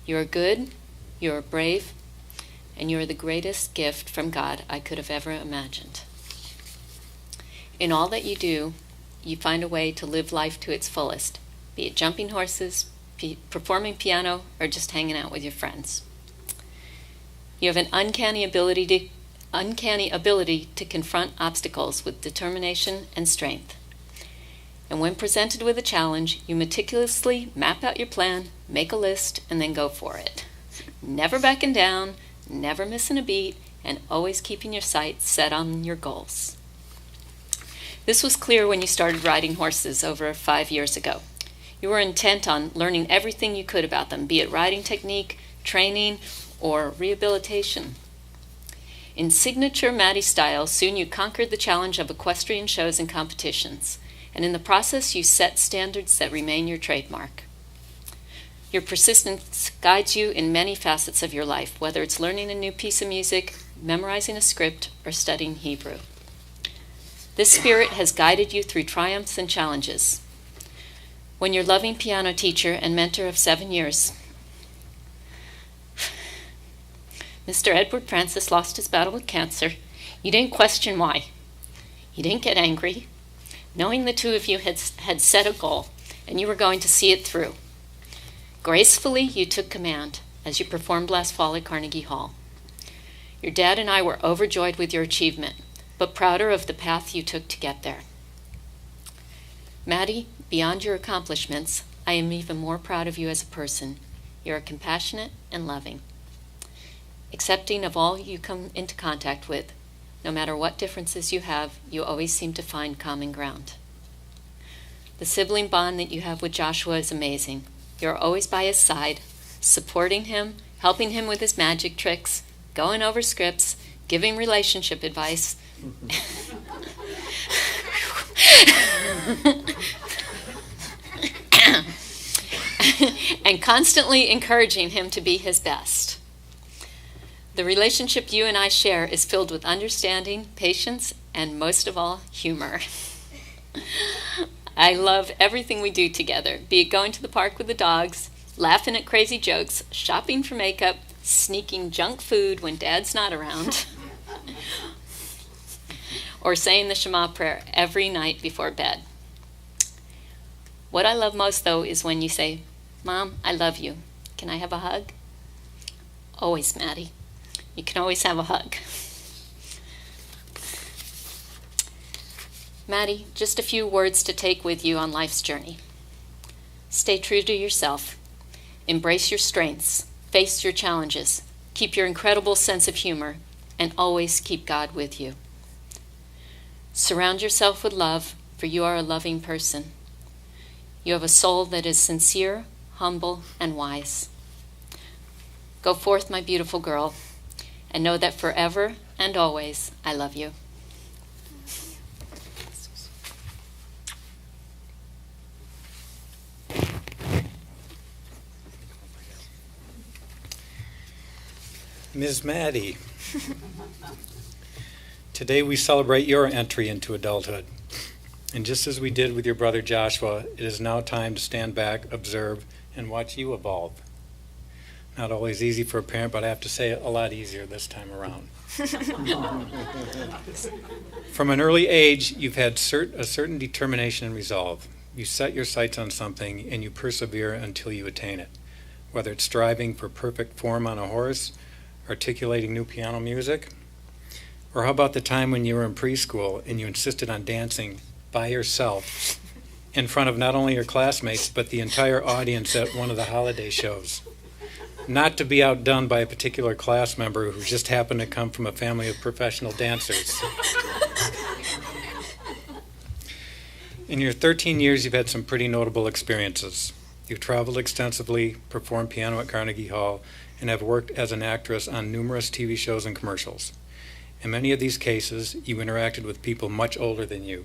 You are good, you are brave, and you are the greatest gift from God I could have ever imagined. In all that you do, you find a way to live life to its fullest, be it jumping horses, performing piano, or just hanging out with your friends. You have an uncanny ability to confront obstacles with determination and strength. And when presented with a challenge, you meticulously map out your plan, make a list, and then go for it. Never backing down, never missing a beat, and always keeping your sights set on your goals. This was clear when you started riding horses over 5 years ago. You were intent on learning everything you could about them, be it riding technique, training, or rehabilitation. In signature Maddie style, soon you conquered the challenge of equestrian shows and competitions, and in the process you set standards that remain your trademark. Your persistence guides you in many facets of your life, whether it's learning a new piece of music, memorizing a script, or studying Hebrew. This spirit has guided you through triumphs and challenges. When your loving piano teacher and mentor of 7 years, Mr. Edward Francis, lost his battle with cancer, you didn't question why. You didn't get angry, knowing the two of you had set a goal and you were going to see it through. Gracefully, you took command as you performed last fall at Carnegie Hall. Your dad and I were overjoyed with your achievement, but prouder of the path you took to get there. Maddie, beyond your accomplishments, I am even more proud of you as a person. You are compassionate and loving, accepting of all you come into contact with. No matter what differences you have, you always seem to find common ground. The sibling bond that you have with Joshua is amazing. You're always by his side, supporting him, helping him with his magic tricks, going over scripts, giving relationship advice, and constantly encouraging him to be his best. The relationship you and I share is filled with understanding, patience, and most of all, humor. I love everything we do together, be it going to the park with the dogs, laughing at crazy jokes, shopping for makeup, sneaking junk food when Dad's not around, or saying the Shema prayer every night before bed. What I love most, though, is when you say, Mom, I love you. Can I have a hug? Always, Maddie. You can always have a hug. Maddie, just a few words to take with you on life's journey. Stay true to yourself. Embrace your strengths. Face your challenges. Keep your incredible sense of humor, and always keep God with you. Surround yourself with love, for you are a loving person. You have a soul that is sincere, humble, and wise. Go forth, my beautiful girl, and know that forever and always I love you. Ms. Maddie, today we celebrate your entry into adulthood. And just as we did with your brother Joshua, it is now time to stand back, observe, and watch you evolve. Not always easy for a parent, but I have to say a lot easier this time around. From an early age, you've had a certain determination and resolve. You set your sights on something and you persevere until you attain it. Whether it's striving for perfect form on a horse, articulating new piano music, or how about the time when you were in preschool and you insisted on dancing by yourself in front of not only your classmates but the entire audience at one of the holiday shows, not to be outdone by a particular class member who just happened to come from a family of professional dancers. In your 13 years, you've had some pretty notable experiences. You've traveled extensively, performed piano at Carnegie Hall, and have worked as an actress on numerous TV shows and commercials. In many of these cases, you interacted with people much older than you,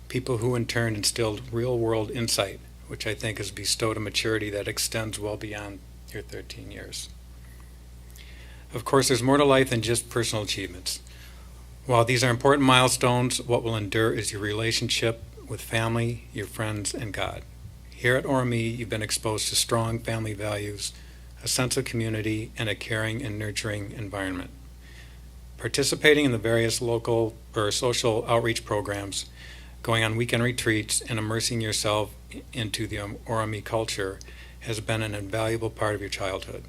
people who in turn instilled real-world insight, which I think has bestowed a maturity that extends well beyond your 13 years. Of course, there's more to life than just personal achievements. While these are important milestones, what will endure is your relationship with family, your friends, and God. Here at ORME, you've been exposed to strong family values, a sense of community, and a caring and nurturing environment. Participating in the various local or social outreach programs, going on weekend retreats, and immersing yourself into the ORME culture has been an invaluable part of your childhood.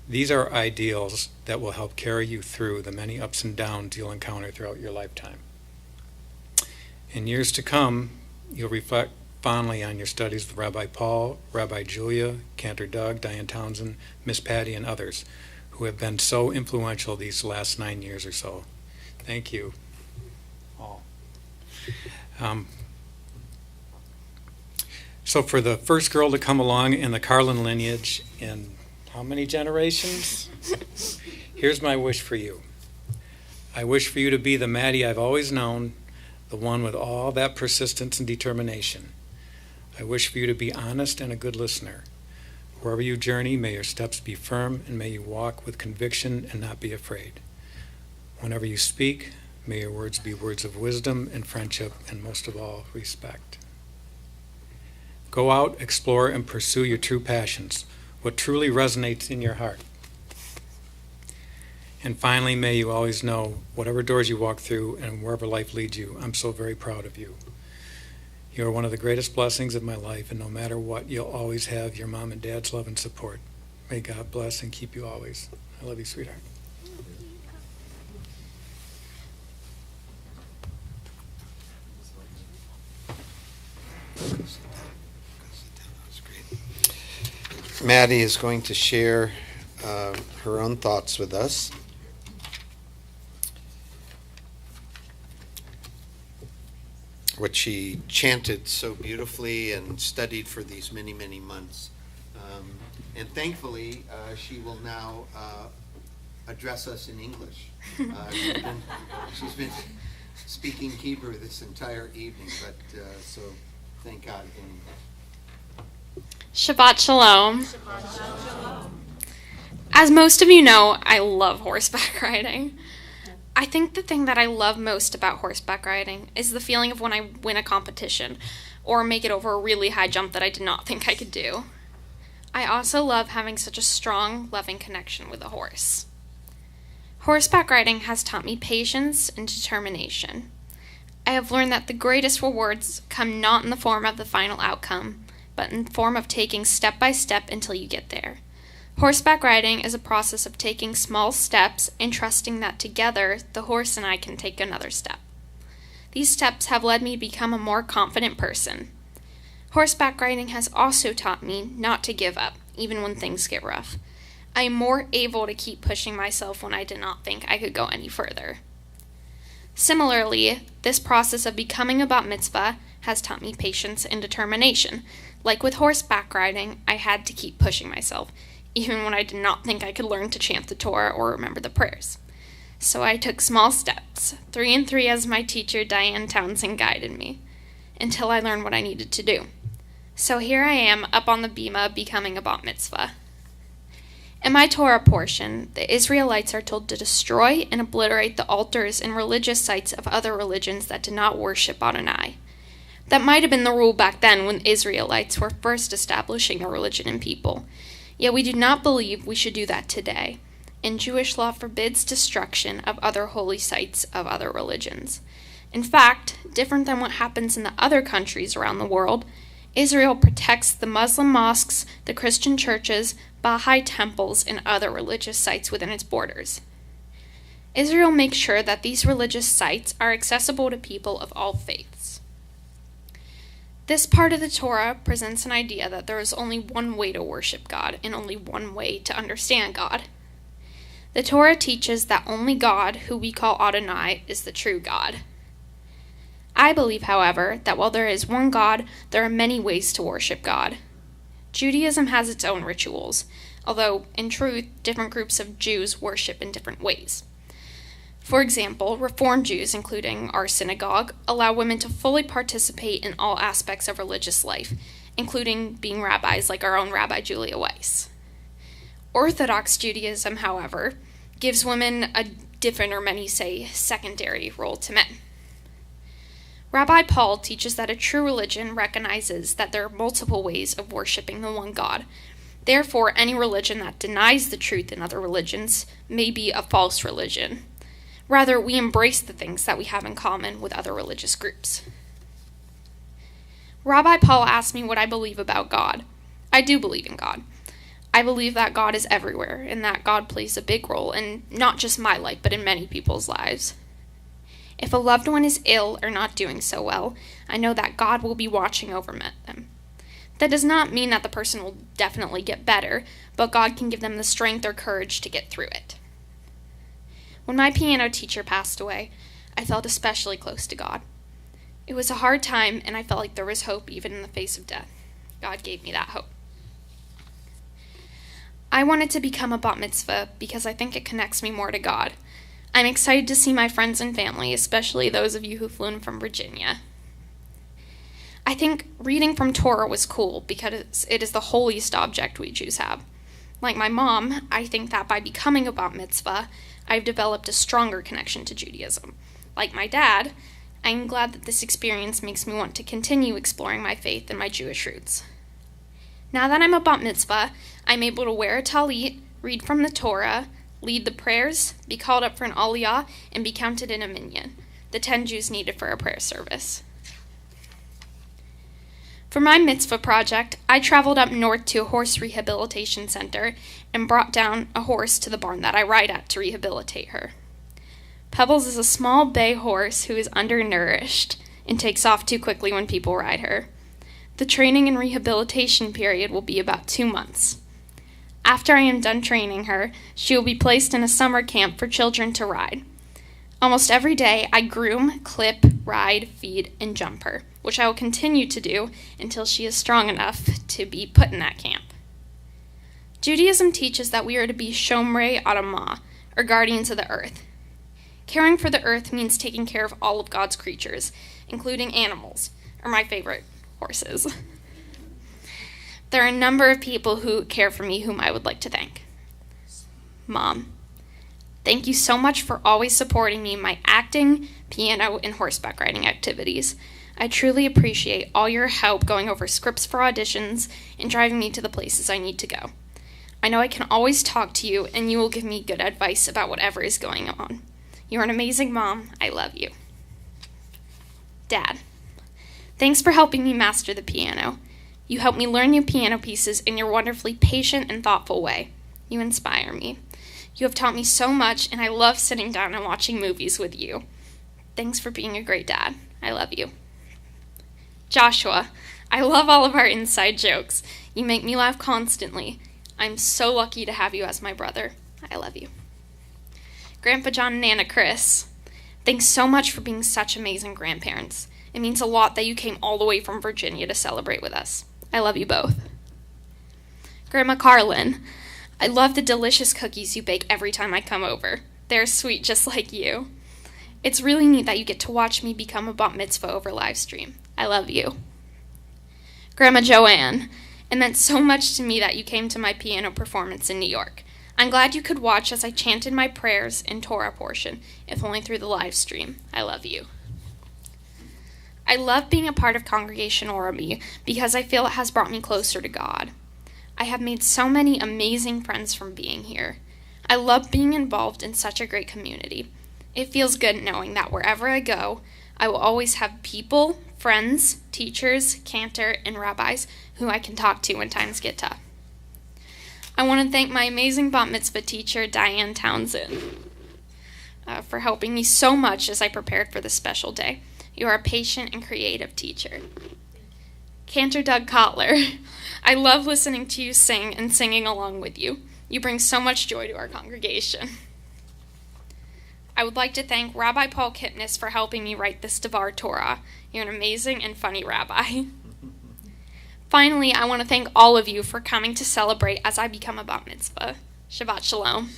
These are ideals that will help carry you through the many ups and downs you'll encounter throughout your lifetime. In years to come, you'll reflect fondly on your studies with Rabbi Paul, Rabbi Julia, Cantor Doug, Diane Townsend, Miss Patty, and others who have been so influential these last 9 years or so. Thank you all. So for the first girl to come along in the Carlon lineage in how many generations? Here's my wish for you. I wish for you to be the Maddie I've always known, the one with all that persistence and determination. I wish for you to be honest and a good listener. Wherever you journey, may your steps be firm and may you walk with conviction and not be afraid. Whenever you speak, may your words be words of wisdom and friendship and most of all, respect. Go out, explore, and pursue your true passions, what truly resonates in your heart. And finally, may you always know, whatever doors you walk through and wherever life leads you, I'm so very proud of you. You are one of the greatest blessings of my life, and no matter what, you'll always have your mom and dad's love and support. May God bless and keep you always. I love you, sweetheart. Maddie is going to share her own thoughts with us. What she chanted so beautifully and studied for these many, many months. And thankfully, she will now address us in English. She's been speaking Hebrew this entire evening, but so thank God. Shabbat Shalom. As most of you know, I love horseback riding. I think the thing that I love most about horseback riding is the feeling of when I win a competition or make it over a really high jump that I did not think I could do. I also love having such a strong, loving connection with a horse. Horseback riding has taught me patience and determination. I have learned that the greatest rewards come not in the form of the final outcome, but in the form of taking step by step until you get there. Horseback riding is a process of taking small steps and trusting that together the horse and I can take another step. These steps have led me to become a more confident person. Horseback riding has also taught me not to give up, even when things get rough. I am more able to keep pushing myself when I did not think I could go any further. Similarly, this process of becoming a bat mitzvah has taught me patience and determination. Like with horseback riding, I had to keep pushing myself, even when I did not think I could learn to chant the Torah or remember the prayers. So I took small steps, 3 and 3 as my teacher Diane Townsend guided me, until I learned what I needed to do. So here I am, up on the bima, becoming a bat mitzvah. In my Torah portion, the Israelites are told to destroy and obliterate the altars and religious sites of other religions that did not worship Adonai. That might have been the rule back then when Israelites were first establishing a religion and people. Yet we do not believe we should do that today, and Jewish law forbids destruction of other holy sites of other religions. In fact, different than what happens in the other countries around the world, Israel protects the Muslim mosques, the Christian churches, Baha'i temples, and other religious sites within its borders. Israel makes sure that these religious sites are accessible to people of all faiths. This part of the Torah presents an idea that there is only one way to worship God and only one way to understand God. The Torah teaches that only God, who we call Adonai, is the true God. I believe, however, that while there is one God, there are many ways to worship God. Judaism has its own rituals, although, in truth, different groups of Jews worship in different ways. For example, Reform Jews, including our synagogue, allow women to fully participate in all aspects of religious life, including being rabbis like our own Rabbi Julia Weiss. Orthodox Judaism, however, gives women a different, or many say, secondary role to men. Rabbi Paul teaches that a true religion recognizes that there are multiple ways of worshiping the one God. Therefore, any religion that denies the truth in other religions may be a false religion. Rather, we embrace the things that we have in common with other religious groups. Rabbi Paul asked me what I believe about God. I do believe in God. I believe that God is everywhere and that God plays a big role in not just my life, but in many people's lives. If a loved one is ill or not doing so well, I know that God will be watching over them. That does not mean that the person will definitely get better, but God can give them the strength or courage to get through it. When my piano teacher passed away, I felt especially close to God. It was a hard time, and I felt like there was hope even in the face of death. God gave me that hope. I wanted to become a bat mitzvah because I think it connects me more to God. I'm excited to see my friends and family, especially those of you who flew in from Virginia. I think reading from Torah was cool because it is the holiest object we Jews have. Like my mom, I think that by becoming a bat mitzvah, I've developed a stronger connection to Judaism. Like my dad, I'm glad that this experience makes me want to continue exploring my faith and my Jewish roots. Now that I'm a bat mitzvah, I'm able to wear a talit, read from the Torah, lead the prayers, be called up for an aliyah, and be counted in a minyan, the 10 Jews needed for a prayer service. For my mitzvah project, I traveled up north to a horse rehabilitation center and brought down a horse to the barn that I ride at to rehabilitate her. Pebbles is a small bay horse who is undernourished and takes off too quickly when people ride her. The training and rehabilitation period will be about 2 months. After I am done training her, she will be placed in a summer camp for children to ride. Almost every day, I groom, clip, ride, feed, and jump her, which I will continue to do until she is strong enough to be put in that camp. Judaism teaches that we are to be Shomrei Adamah, or guardians of the earth. Caring for the earth means taking care of all of God's creatures, including animals, or my favorite, horses. There are a number of people who care for me whom I would like to thank. Mom, thank you so much for always supporting me in my acting, piano, and horseback riding activities. I truly appreciate all your help going over scripts for auditions and driving me to the places I need to go. I know I can always talk to you, and you will give me good advice about whatever is going on. You're an amazing mom. I love you. Dad, thanks for helping me master the piano. You help me learn new piano pieces in your wonderfully patient and thoughtful way. You inspire me. You have taught me so much, and I love sitting down and watching movies with you. Thanks for being a great dad. I love you. Joshua, I love all of our inside jokes. You make me laugh constantly. I'm so lucky to have you as my brother. I love you. Grandpa John and Nana Chris, thanks so much for being such amazing grandparents. It means a lot that you came all the way from Virginia to celebrate with us. I love you both. Grandma Carlon, I love the delicious cookies you bake every time I come over. They're sweet just like you. It's really neat that you get to watch me become a bat mitzvah over live stream. I love you. Grandma Joanne, it meant so much to me that you came to my piano performance in New York. I'm glad you could watch as I chanted my prayers in Torah portion, if only through the live stream. I love you. I love being a part of Congregation Orami because I feel it has brought me closer to God. I have made so many amazing friends from being here. I love being involved in such a great community. It feels good knowing that wherever I go, I will always have people, friends, teachers, cantor, and rabbis who I can talk to when times get tough. I want to thank my amazing bat mitzvah teacher, Diane Townsend, for helping me so much as I prepared for this special day. You are a patient and creative teacher. Cantor Doug Kotler, I love listening to you sing and singing along with you. You bring so much joy to our congregation. I would like to thank Rabbi Paul Kipnis for helping me write this Devar Torah. You're an amazing and funny rabbi. Finally, I want to thank all of you for coming to celebrate as I become a bat mitzvah. Shabbat Shalom.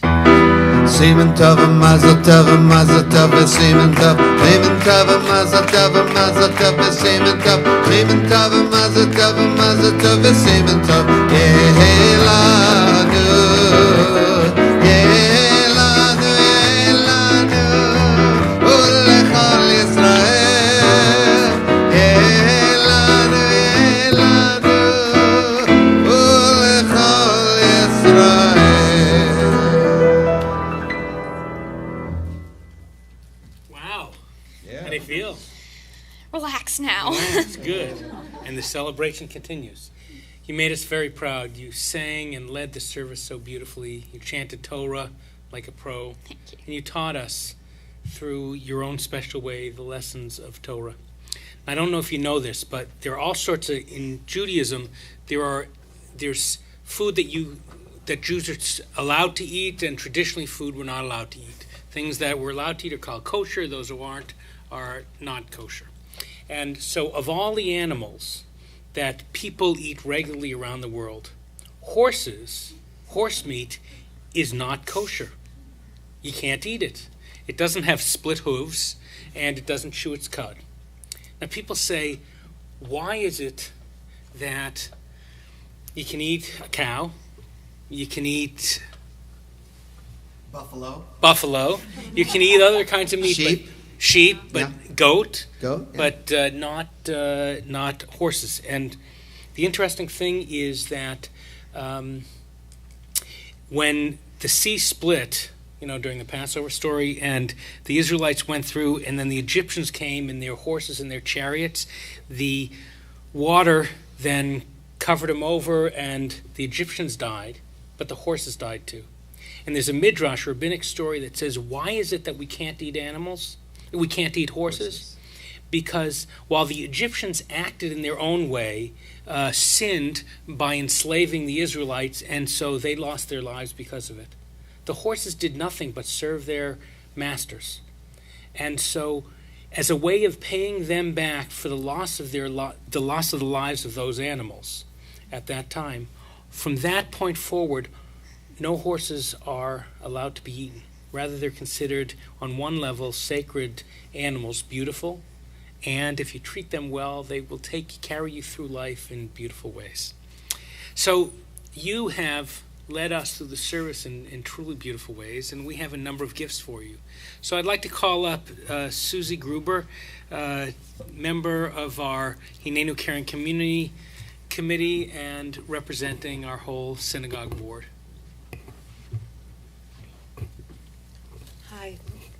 Semen tov, mazel tov, mazel tov, semen tov, semen tov, mazel tov, mazel tov, semen tov, semen tov, mazel tov, mazel tov, semen tov. Yehelanu, yehelanu, yehelanu, ulechol Yisrael. Yehelanu, yehelanu, ulechol Yisrael. Wow. How do you feel? Relax now. That's good. And the celebration continues. You made us very proud. You sang and led the service so beautifully. You chanted Torah like a pro. Thank you. And you taught us through your own special way the lessons of Torah. I don't know if you know this, but there are all sorts of, in Judaism, there's food that Jews are allowed to eat, and traditionally food we're not allowed to eat. Things that we're allowed to eat are called kosher. Those who aren't are not kosher. And so of all the animals that people eat regularly around the world, horse meat is not kosher. You can't eat it. It doesn't have split hooves, and it doesn't chew its cud. Now people say, why is it that you can eat a cow, you can eat buffalo, you can eat other kinds of meat, sheep, but Yeah. goat, yeah. but not horses. And the interesting thing is that when the sea split, during the Passover story, and the Israelites went through, and then the Egyptians came in their horses and their chariots, the water then covered them over, and the Egyptians died, but the horses died too. And there's a midrash, rabbinic story that says, why is it that we can't eat animals? We can't eat horses? Because while the Egyptians acted in their own way, sinned by enslaving the Israelites, and so they lost their lives because of it. The horses did nothing but serve their masters. And so, as a way of paying them back for the loss of the loss of the lives of those animals at that time, from that point forward, no horses are allowed to be eaten. Rather, they're considered, on one level, sacred animals, beautiful, and if you treat them well, they will carry you through life in beautiful ways. So you have led us through the service in truly beautiful ways, and we have a number of gifts for you. So I'd like to call up Susie Gruber, member of our Hinenu Caring Community Committee and representing our whole synagogue board. Hi,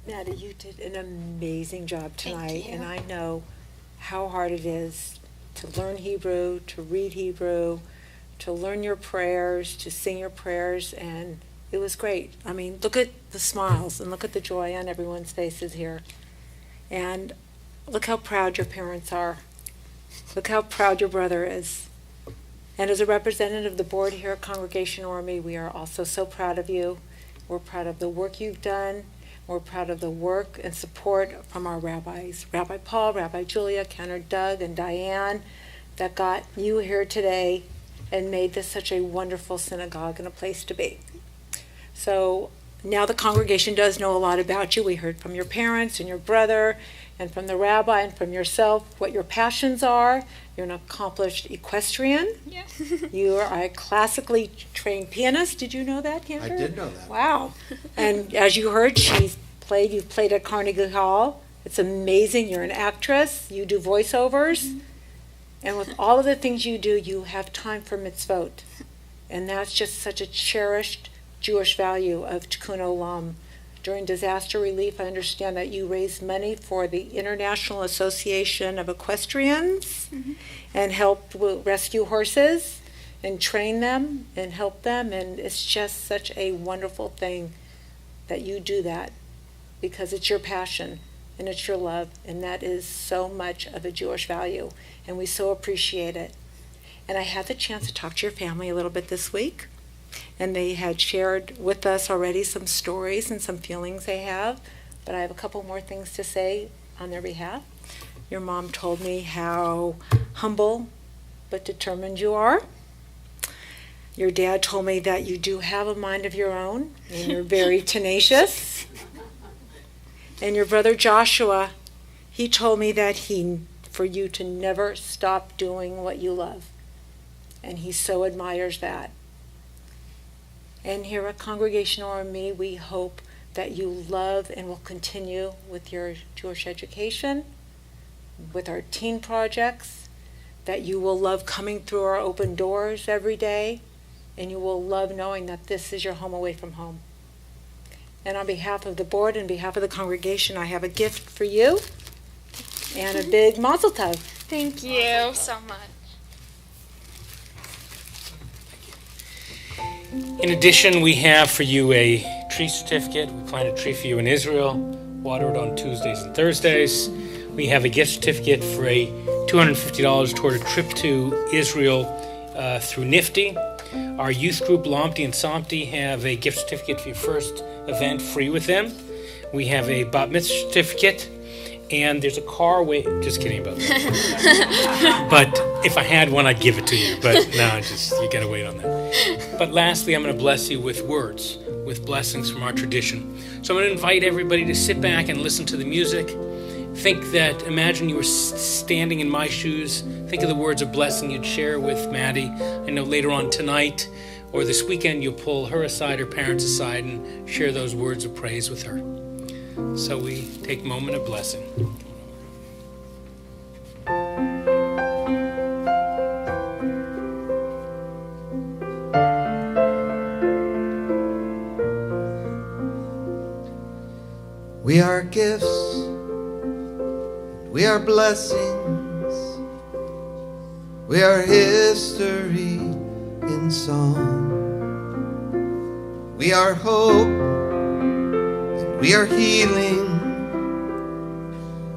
Maddie, you did an amazing job Thank tonight, you. and I know how hard it is to learn Hebrew, to read Hebrew, to learn your prayers, to sing your prayers, and it was great. I mean, look at the smiles and look at the joy on everyone's faces here. And look how proud your parents are. Look how proud your brother is. And as a representative of the board here at Congregation Orme, we are also so proud of you. We're proud of the work you've done. We're proud of the work and support from our rabbis, Rabbi Paul, Rabbi Julia, Cantor Doug, and Diane, that got you here today and made this such a wonderful synagogue and a place to be. So now the congregation does know a lot about you. We heard from your parents and your brother and from the rabbi and from yourself what your passions are. You're an accomplished equestrian. Yeah. You are a classically trained pianist. Did you know that, Cantor? I did know that. Wow. And as you heard, you've played at Carnegie Hall. It's amazing. You're an actress. You do voiceovers. Mm-hmm. And with all of the things you do, you have time for mitzvot. And that's just such a cherished Jewish value of Tikkun Olam. During disaster relief, I understand that you raised money for the International Association of Equestrians and helped rescue horses and train them and help them. And it's just such a wonderful thing that you do that because it's your passion and it's your love. And that is so much of a Jewish value. And we so appreciate it. And I had the chance to talk to your family a little bit this week. And they had shared with us already some stories and some feelings they have. But I have a couple more things to say on their behalf. Your mom told me how humble but determined you are. Your dad told me that you do have a mind of your own and you're very tenacious. And your brother Joshua, he told me that for you to never stop doing what you love. And he so admires that. And here at Congregation Orme, we hope that you love and will continue with your Jewish education, with our teen projects, that you will love coming through our open doors every day, and you will love knowing that this is your home away from home. And on behalf of the board and behalf of the congregation, I have a gift for you and a big mazel tov. Thank you so much. In addition, we have for you a tree certificate. We plant a tree for you in Israel, water it on Tuesdays and Thursdays. We have a gift certificate for a $250 toward a trip to Israel through Nifty. Our youth group, Lomti and Somti, have a gift certificate for your first event free with them. We have a bat mitzvah certificate. And there's a car just kidding about that. But if I had one, I'd give it to you. But no, you gotta wait on that. But lastly, I'm gonna bless you with words, with blessings from our tradition. So I'm gonna invite everybody to sit back and listen to the music. Imagine you were standing in my shoes. Think of the words of blessing you'd share with Maddie. I know later on tonight or this weekend, you'll pull her aside, her parents aside, and share those words of praise with her. So we take a moment of blessing. We are gifts, we are blessings, we are history in song. We are hope, we are healing,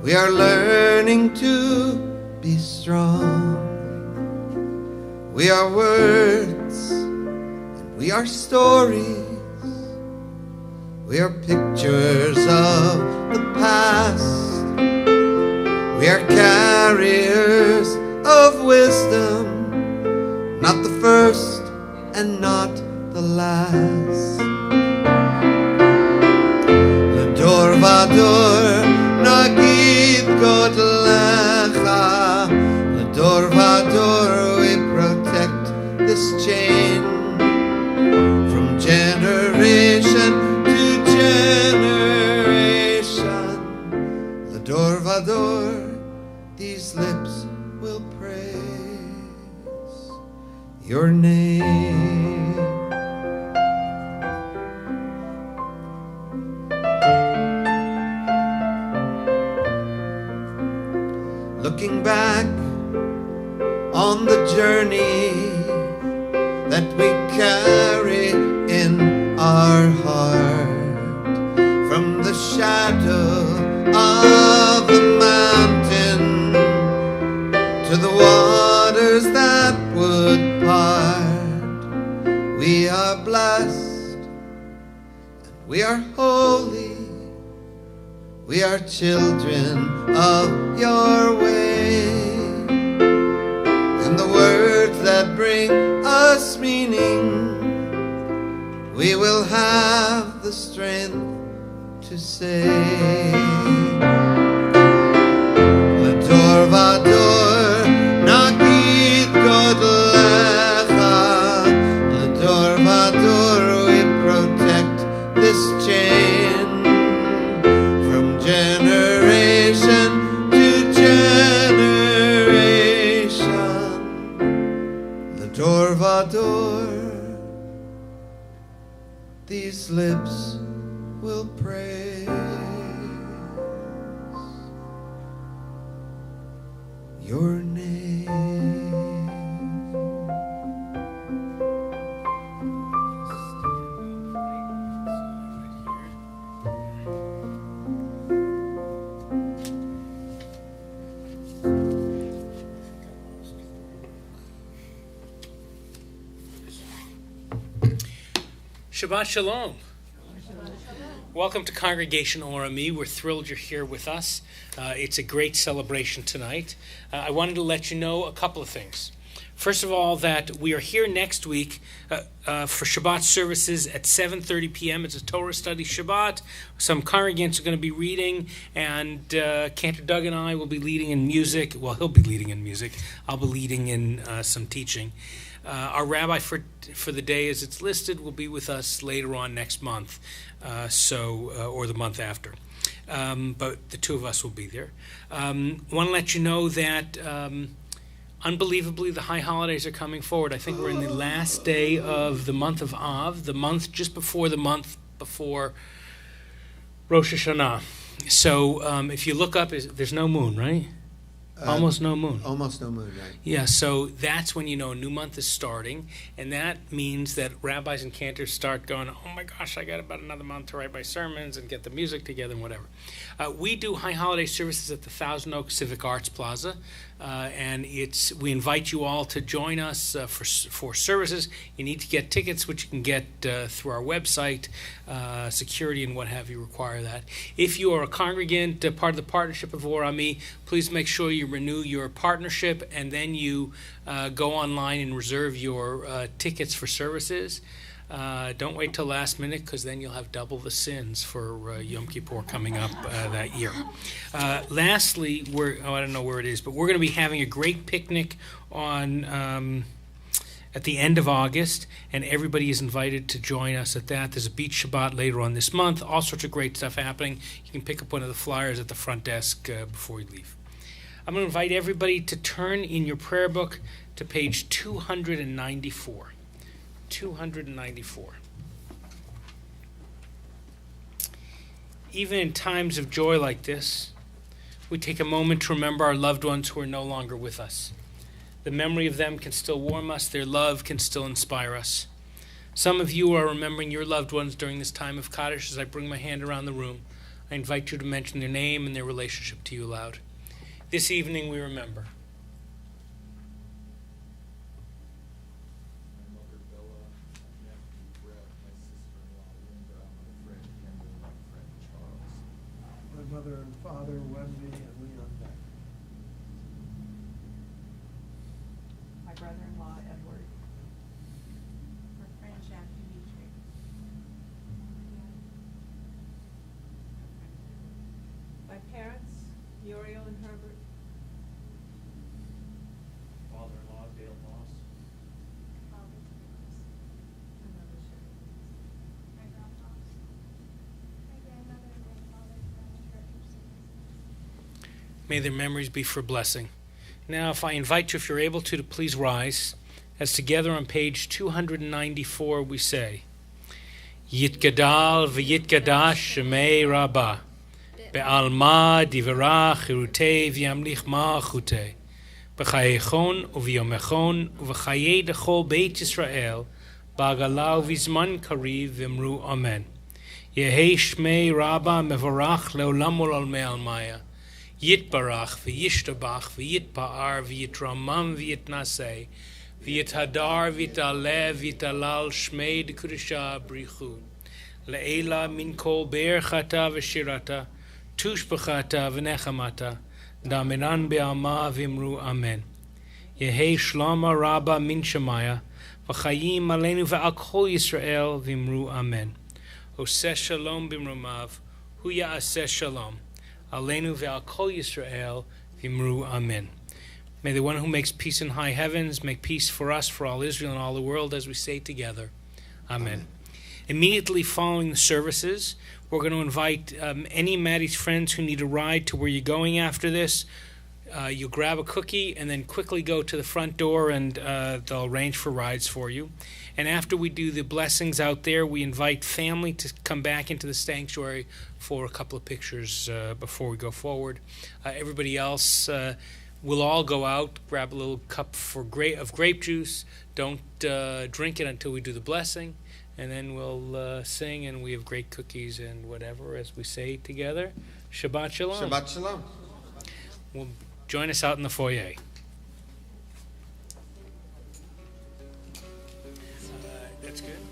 we are learning to be strong. We are words, and we are stories. We are pictures of the past. We are carriers of wisdom, not the first and not the last. Dor vador nagid godlecha. Dor vador we protect this chain from generation to generation. Dor vador, these lips will praise your name. Looking back on the journey that we carry in our heart, from the shadow of the mountain to the waters that would part. We are blessed and we are holy. We are children of your way, and the words that bring us meaning, we will have the strength to say. L'dor vador nagid godlecha, l'dor vador we protect this chain. Generation to generation, the door vador, these lips will praise your name. Shabbat Shalom. Welcome to Congregation ORME. We're thrilled you're here with us. It's a great celebration tonight. I wanted to let you know a couple of things. First of all, that we are here next week for Shabbat services at 7:30 p.m. It's a Torah study Shabbat. Some congregants are going to be reading, and Cantor Doug and I will be leading in music. Well, he'll be leading in music. I'll be leading in some teaching. Our rabbi for the day, as it's listed, will be with us later on next month, or the month after. But the two of us will be there. Want to let you know that, unbelievably, the high holidays are coming forward. I think we're in the last day of the month of Av, the month before Rosh Hashanah. So if you look up, there's no moon, right? Almost no moon. Almost no moon, right? Yeah, so that's when you know a new month is starting, and that means that rabbis and cantors start going, oh my gosh, I got about another month to write my sermons and get the music together and whatever. We do high holiday services at the Thousand Oaks Civic Arts Plaza, and we invite you all to join us for services. You need to get tickets, which you can get through our website. Security and what have you require that. If you are a congregant, part of the partnership of ORME, please make sure you renew your partnership, and then you go online and reserve your tickets for services. Don't wait till last minute, because then you'll have double the sins for Yom Kippur coming up that year. Lastly, I don't know where it is, but we're going to be having a great picnic on at the end of August, and everybody is invited to join us at that. There's a beach Shabbat later on this month. All sorts of great stuff happening. You can pick up one of the flyers at the front desk before you leave. I'm going to invite everybody to turn in your prayer book to page 294. 294. Even in times of joy like this, we take a moment to remember our loved ones who are no longer with us. The memory of them can still warm us. Their love can still inspire us. Some of you are remembering your loved ones during this time of Kaddish. As I bring my hand around the room, I invite you to mention their name and their relationship to you aloud. This evening we remember my mother Bella, my nephew Brett, my sister-in-law Linda, my friend Kendall, my friend Charles. My mother and father, Wendy and Leon Beck. My brother-in-law, Edward. My friend, Jack Dimitri. My parents, Muriel and Herbert. Father-in-law Dale Moss. Father, my mother, Sherry. My grandpas, my grandmother, grandfather, grandchurch. May their memories be for blessing. Now, if I invite you, if you're able to please rise, as together on page 294 we say, Yitgadal v'yitgadash shemei Rabbah, be'alma divera chirutei v'yamlich ma'achutei, בחייכון וביומכון ובחיי דכל בית ישראל, בעגלה ובזמן קריב ואמרו אמן. יהי שמי רבה מבורך לעולם ולעולמי עלמיה. יתברך וישתבח ויתפאר ויתרומם ויתנשא ויתהדר ויתעלה ויתהלל שמי דקדושה בריחו. לעילה מן כל ברכתה ושירתה, תושבחתה ונחמתה, דאמרן בעלמה ואמרו אמן. יהי שלמה רבה מן שמיה, וחיים עלינו ועל כל ישראל ואמרו אמן. עושה שלום במרומיו, הוא יעשה שלום. Aleinu ve'al kol Yisrael v'imru amen. May the one who makes peace in high heavens make peace for us, for all Israel and all the world, as we say together. Amen. Immediately following the services, we're going to invite any Maddie's friends who need a ride to where you're going after this. You'll grab a cookie and then quickly go to the front door and they'll arrange for rides for you. And after we do the blessings out there, we invite family to come back into the sanctuary for a couple of pictures before we go forward. Everybody else will all go out, grab a little cup of grape juice. Don't drink it until we do the blessing. And then we'll sing, and we have great cookies and whatever as we say together. Shabbat Shalom. Shabbat Shalom. Well, join us out in the foyer. That's good.